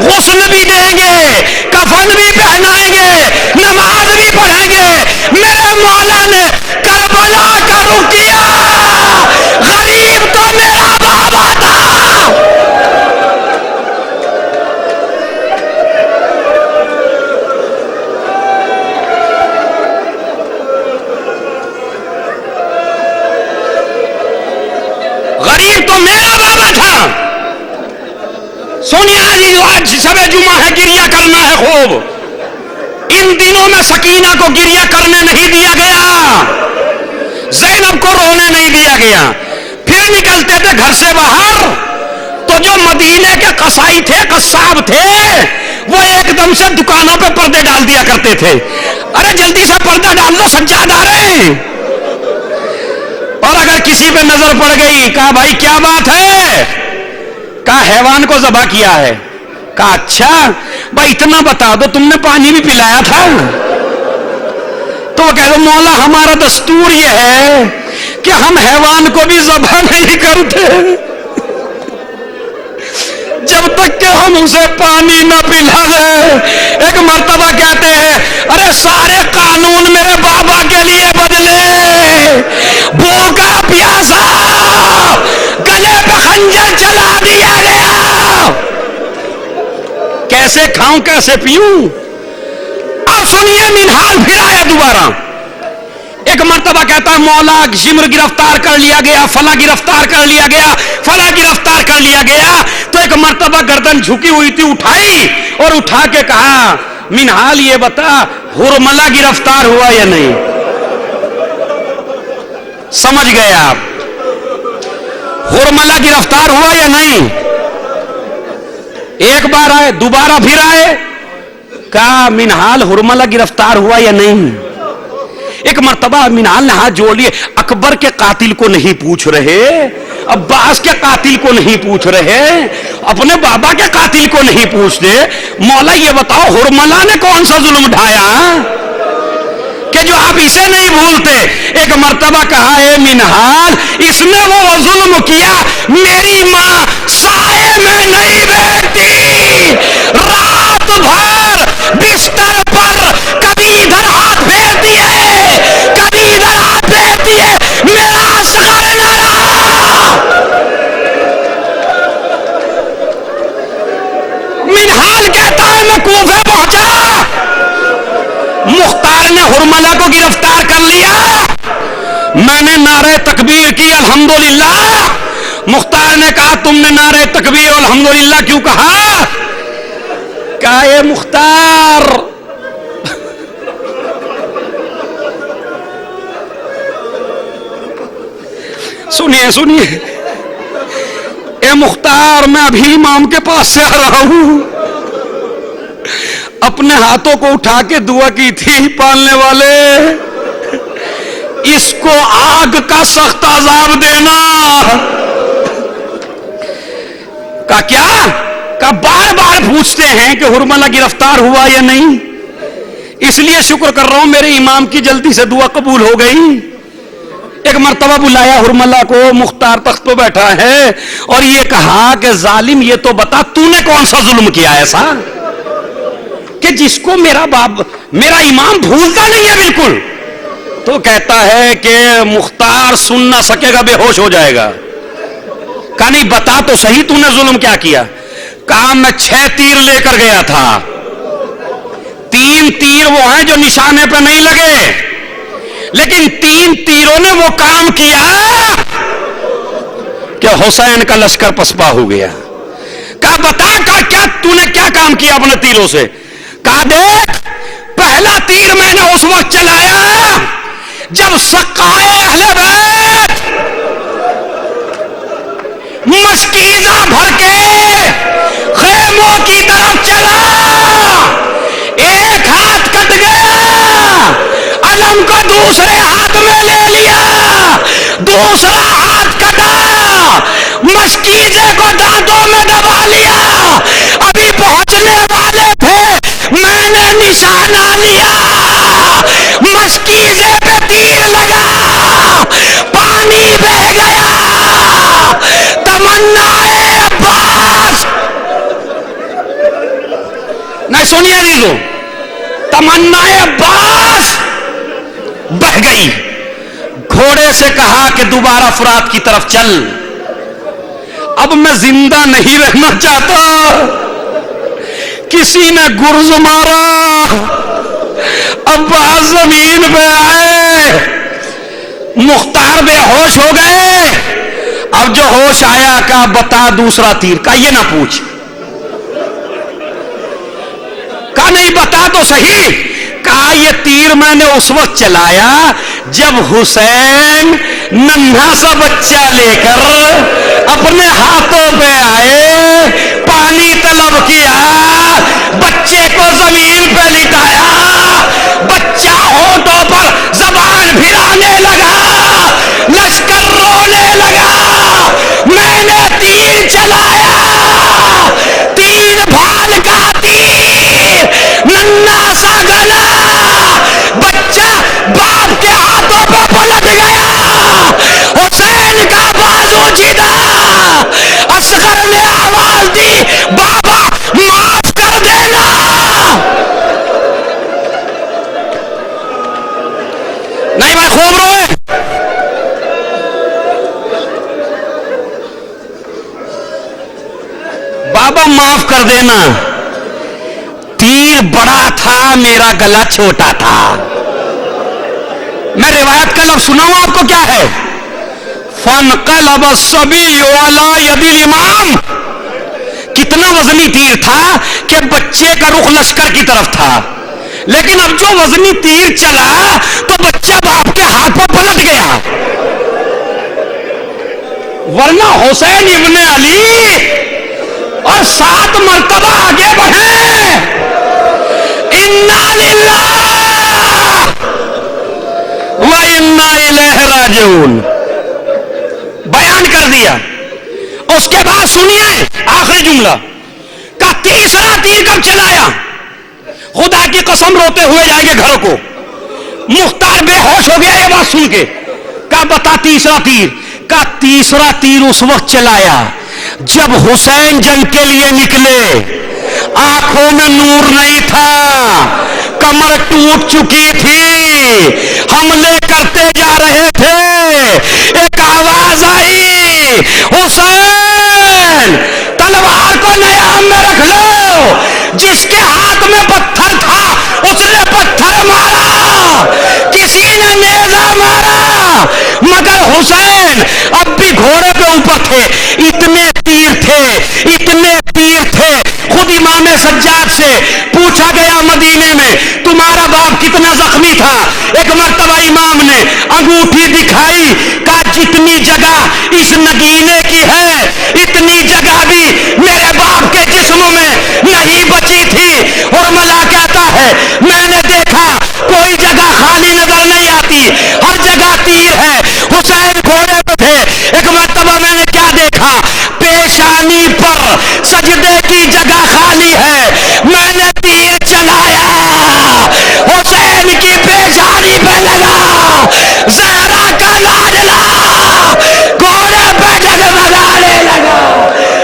غسل بھی دیں گے، کفن بھی پہنائیں گے، نماز بھی پڑھیں گے. میرے مولا نے کربلا کا رخ کیا، غریب تو میرا بابا تھا. غریب تو میرا بابا تھا. سونیا جی آج شب جمعہ ہے، گریہ کرنا ہے خوب. ان دنوں میں سکینہ کو گریہ کرنے نہیں دیا گیا، زینب کو رونے نہیں دیا گیا. پھر نکلتے تھے گھر سے باہر تو جو مدینے کے قصائی تھے، قصاب تھے، وہ ایک دم سے دکانوں پہ پردے ڈال دیا کرتے تھے. ارے جلدی سے پردہ ڈال دو سجاد آ رہے ہیں. اور اگر کسی پہ نظر پڑ گئی، کہا بھائی کیا بات ہے؟ کہا حیوان کو ذبح کیا ہے. کہا اچھا بھائی اتنا بتا دو تم نے پانی بھی پلایا تھا؟ تو وہ کہہ دو مولا ہمارا دستور یہ ہے کہ ہم حیوان کو بھی ذبح نہیں کرتے جب تک کہ ہم اسے پانی نہ پلا دیں. ایک مرتبہ کہتے ہیں ارے سارے قانون میرے بابا کے لیے بدلے، بھوکا پیاسا گلے پہ خنجر چلا دیا گیا، کیسے کھاؤں کیسے پیوں. اب سنیے منہال پھر آیا دوبارہ. ایک مرتبہ کہتا ہے مولا شمر گرفتار کر لیا گیا، فلاں گرفتار کر لیا گیا، فلاں گرفتار کر لیا گیا. تو ایک مرتبہ گردن جھکی ہوئی تھی، اٹھائی اور اٹھا کے کہا منہال یہ بتا ہرملہ گرفتار ہوا یا نہیں؟ سمجھ گئے آپ؟ ہرملہ گرفتار ہوا یا نہیں؟ ایک بار آئے, دوبارہ پھر آئے, کہا منہال ہرملہ گرفتار ہوا یا نہیں. ایک مرتبہ منہال نے ہاتھ جوڑ لیے, اکبر کے قاتل کو نہیں پوچھ رہے, عباس کے قاتل کو نہیں پوچھ رہے, اپنے بابا کے قاتل کو نہیں پوچھتے, مولا یہ بتاؤ ہرملہ نے کون سا ظلم ڈھایا کہ جو آپ اسے نہیں بھولتے. ایک مرتبہ کہا اے منہال, اس نے وہ ظلم کیا, میری ماں سائے میں نہیں بیٹھتی, رات بھر بستر پر کبھی ادھر ہاتھ پھیرتی ہے, کبھی ادھر ہاتھ پھیرتی ہے, میرا اصغر نہ رہا. منہال کہتا ہے میں کوفے پہنچا, مختار نے ہرملہ کو گرفتار کر لیا, میں نے نعرہ تکبیر کی الحمدللہ. مختار نے کہا تم نے نعرہ تکبیر الحمدللہ کیوں کہا؟ کہا اے مختار, سنیے سنیے, اے مختار میں ابھی امام کے پاس سے آ رہا ہوں, اپنے ہاتھوں کو اٹھا کے دعا کی تھی پالنے والے اس کو آگ کا سخت عذاب دینا. کہا کیا؟ کہا بار بار پوچھتے ہیں کہ ہرملہ گرفتار ہوا یا نہیں, اس لیے شکر کر رہا ہوں میرے امام کی جلدی سے دعا قبول ہو گئی. ایک مرتبہ بلایا ہرملہ کو, مختار تخت پہ بیٹھا ہے, اور یہ کہا کہ ظالم یہ تو بتا تو نے کون سا ظلم کیا ایسا کہ جس کو میرا باپ میرا امام بھولتا نہیں ہے بالکل. تو کہتا ہے کہ مختار سن نہ سکے گا, بے ہوش ہو جائے گا. کہا نہیں بتا تو صحیح تو نے ظلم کیا کیا. کہا میں 6 تیر لے کر گیا تھا, 3 تیر وہ ہیں جو نشانے پہ نہیں لگے, لیکن 3 تیروں نے وہ کام کیا کہ حسین کا لشکر پسپا ہو گیا. کہا بتا کیا تو نے کیا کام کیا اپنے تیروں سے. کہا دیکھ پہلا تیر میں نے اس وقت چلایا جب سقائے اہل بیت مشکیزہ بھر کے خیموں کی طرف چلا, ایک ہاتھ کٹ گیا, علم کو دوسرے ہاتھ میں لے لیا, دوسرا ہاتھ کٹا, مشکیزے کو دانتوں میں دبا لیا, ابھی پہنچنے والے تھے میں نے نشانہ لیا, مشکیزے پہ تیر لگا, پانی بہ گیا, تمنا عباس. نہیں سنیے عزیزو, تمنا عباس بہ گئی. گھوڑے سے کہا کہ دوبارہ فرات کی طرف چل, اب میں زندہ نہیں رہنا چاہتا. کسی نے گرز مارا, عباس زمین پہ آئے, مختار بے ہوش ہو گئے. اب جو ہوش آیا کہا بتا دوسرا تیر. کہا یہ نہ پوچھ. کہا نہیں بتا تو صحیح. کہا یہ تیر میں نے اس وقت چلایا جب حسین ننھا سا بچہ لے کر اپنے ہاتھوں پہ آئے, پانی طلب کیا, بچے کو زمین پہ لٹایا, بچہ ہونٹوں پر زبان پھرانے لگا, لشکر رونے لگا, میں نے تیر چلایا, 3 بھال کا تیر, ننھا سا گلا, بچہ باپ کے ہاتھوں پہ پلٹ گیا, حسین کا بازو چھدا. اصغر نے آواز دی بابا معاف کر دینا. نہیں بھائی خوب روئے. بابا معاف کر دینا, تیر بڑا تھا میرا گلا چھوٹا تھا. میں روایت کا لفظ سناؤں آپ کو کیا ہے, فانقلب الصبی علی ید الامام. کتنا وزنی تیر تھا کہ بچے کا رخ لشکر کی طرف تھا, لیکن اب جو وزنی تیر چلا تو بچہ باپ کے ہاتھ پر پلٹ گیا. ورنہ حسین ابن علی اور 7 مرتبہ آگے بڑھیں، انا للہ و انا الیہ راجعون بیان کر دیا۔ اس کے بعد سنیے آخری جملہ کا تیسرا تیر کب چلایا؟ خدا کی قسم روتے ہوئے جائیں گے گھر کو۔ مختار بے ہوش ہو گیا یہ بات سن کے، کہا بتا تیسرا تیر؟ کا تیسرا تیر اس وقت چلایا جب حسین جنگ کے لیے نکلے، آنکھوں میں نور نہیں تھا، کمر ٹوٹ چکی تھی، حملے کرتے جا رہے تھے، ایک آواز آئی، حسین تلوار کو نیام میں رکھ لو۔ جس کے ہاتھ میں پتھر تھا اس نے پتھر مارا، کسی نے نیزہ مارا، مگر حسین اب بھی گھوڑے پہ اوپر تھے۔ اتنے تیر تھے، اتنے تیر تھے، خود امام سجاد سے پوچھا گیا مدینے میں تمہارا باپ کتنا زخمی تھا؟ ایک مرتبہ امام نے انگوٹھی دکھائی، کہا جتنی جگہ اس نگینے کی ہے اتنی جگہ بھی میرے باپ کے جسم میں نہیں بچی تھی۔ اور ملا کہتا ہے میں نے دیکھا کوئی جگہ خالی نظر نہیں آتی، ہر جگہ تیر ہے۔ حسین گھوڑے پہ تھے، ایک مرتبہ میں نے کیا دیکھا؟ پیشانی پر سجدے کی جگہ خالی ہے، میں نے تیر چلایا، حسین کی پیشانی پہ لگا، زہرا کا لاڈلا گھوڑے پہ ڈگمگانے لگا،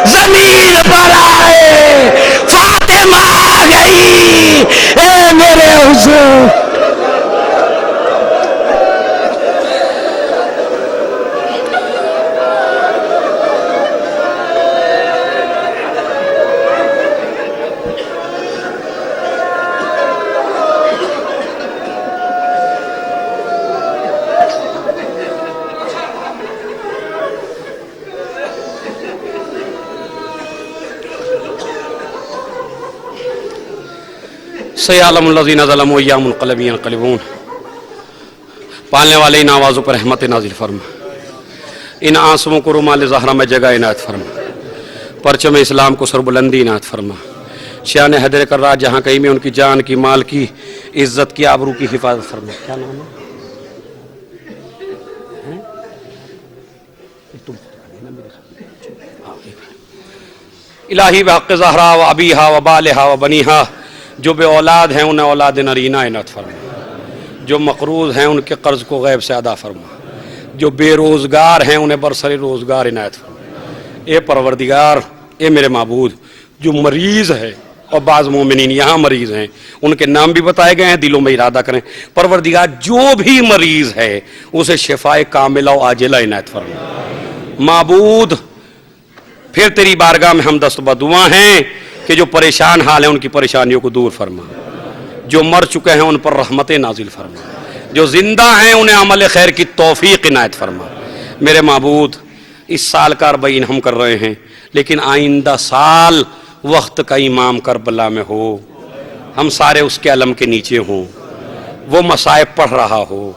زمین پر آئے، فاطمہ آ گئی، اے میرے حسین۔ سیعلم الذین ظلموا ایا منقلب ینقلبون۔ پالنے والے ان آوازوں پر رحمت نازل فرما، ان آنسوؤں کو رومال زہرا میں جگہ عنایت فرما، پرچم اسلام کو سربلندی عنایت فرما، شان حیدر کرار جہاں کہیں میں ان کی جان کی، مال کی، عزت کی، آبرو کی حفاظت فرما۔ کیا نام ہے؟ الہی بحق زہرا و ابیہا و بالہا و بنیہا، جو بے اولاد ہیں انہیں اولاد نرینہ عنایت فرما، جو مقروض ہیں ان کے قرض کو غیب سے ادا فرما، جو بے روزگار ہیں انہیں برسر روزگار عنایت فرما۔ اے پروردگار، اے میرے معبود، جو مریض ہے اور بعض مومنین یہاں مریض ہیں ان کے نام بھی بتائے گئے ہیں، دلوں میں ارادہ کریں پروردگار جو بھی مریض ہے اسے شفاء کاملہ و عاجلہ عنایت فرما۔ معبود پھر تیری بارگاہ میں ہم دست بدعا ہیں کہ جو پریشان حال ہیں ان کی پریشانیوں کو دور فرما، جو مر چکے ہیں ان پر رحمت نازل فرما، جو زندہ ہیں انہیں عمل خیر کی توفیق عنایت فرما۔ میرے معبود اس سال کا 40 ہم کر رہے ہیں، لیکن آئندہ سال وقت کا امام کربلا میں ہو، ہم سارے اس کے علم کے نیچے ہوں، وہ مصائب پڑھ رہا ہو،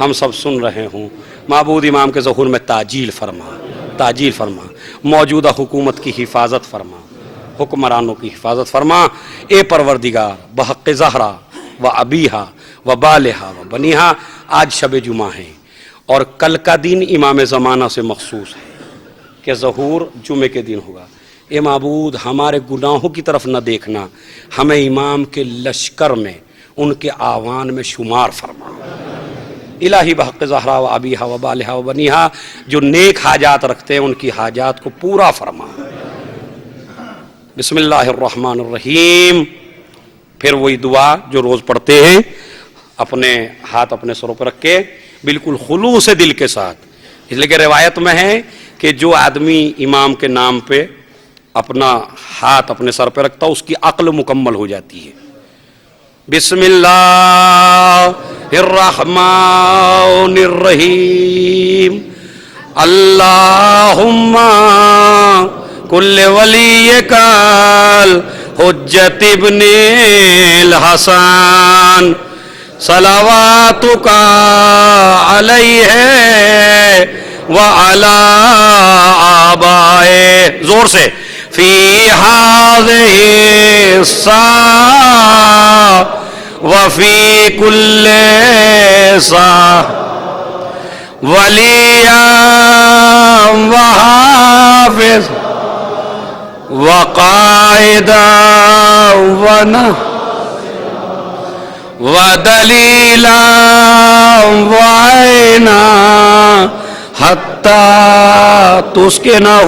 ہم سب سن رہے ہوں۔ معبود امام کے ظہور میں تعجیل فرما، تعجیل فرما، موجودہ حکومت کی حفاظت فرما، حکمرانوں کی حفاظت فرما۔ اے پروردگار بحق زہرا و ابیہا و بالہا و بنیہا، آج شب جمعہ ہے اور کل کا دن امام زمانہ سے مخصوص ہے کہ ظہور جمعے کے دن ہوگا۔ اے معبود ہمارے گناہوں کی طرف نہ دیکھنا، ہمیں امام کے لشکر میں، ان کے آوان میں شمار فرما۔ الہی بحق زہرا و ابیہا و بالہا و بنیہا، جو نیک حاجات رکھتے ہیں ان کی حاجات کو پورا فرما۔ بسم اللہ الرحمن الرحیم۔ پھر وہی دعا جو روز پڑھتے ہیں، اپنے ہاتھ اپنے سروں پر رکھ کے بالکل خلوص دل کے ساتھ، اس لیے کہ روایت میں ہے کہ جو آدمی امام کے نام پہ اپنا ہاتھ اپنے سر پہ رکھتا اس کی عقل مکمل ہو جاتی ہے۔ بسم اللہ الرحمن الرحیم۔ اللہم کل ولی کال حجت ابن الحسن صلواتک علیہ وعلی آبائے، زور سے، فی هذه الساعة وفی کل ساعة ولیا وحافظ وقائدا ودلیلا وعینا حتی تسکنہ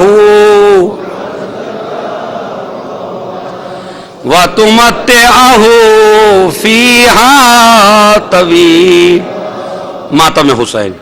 وتمتعہ فیہا طویل. ماتم حسین.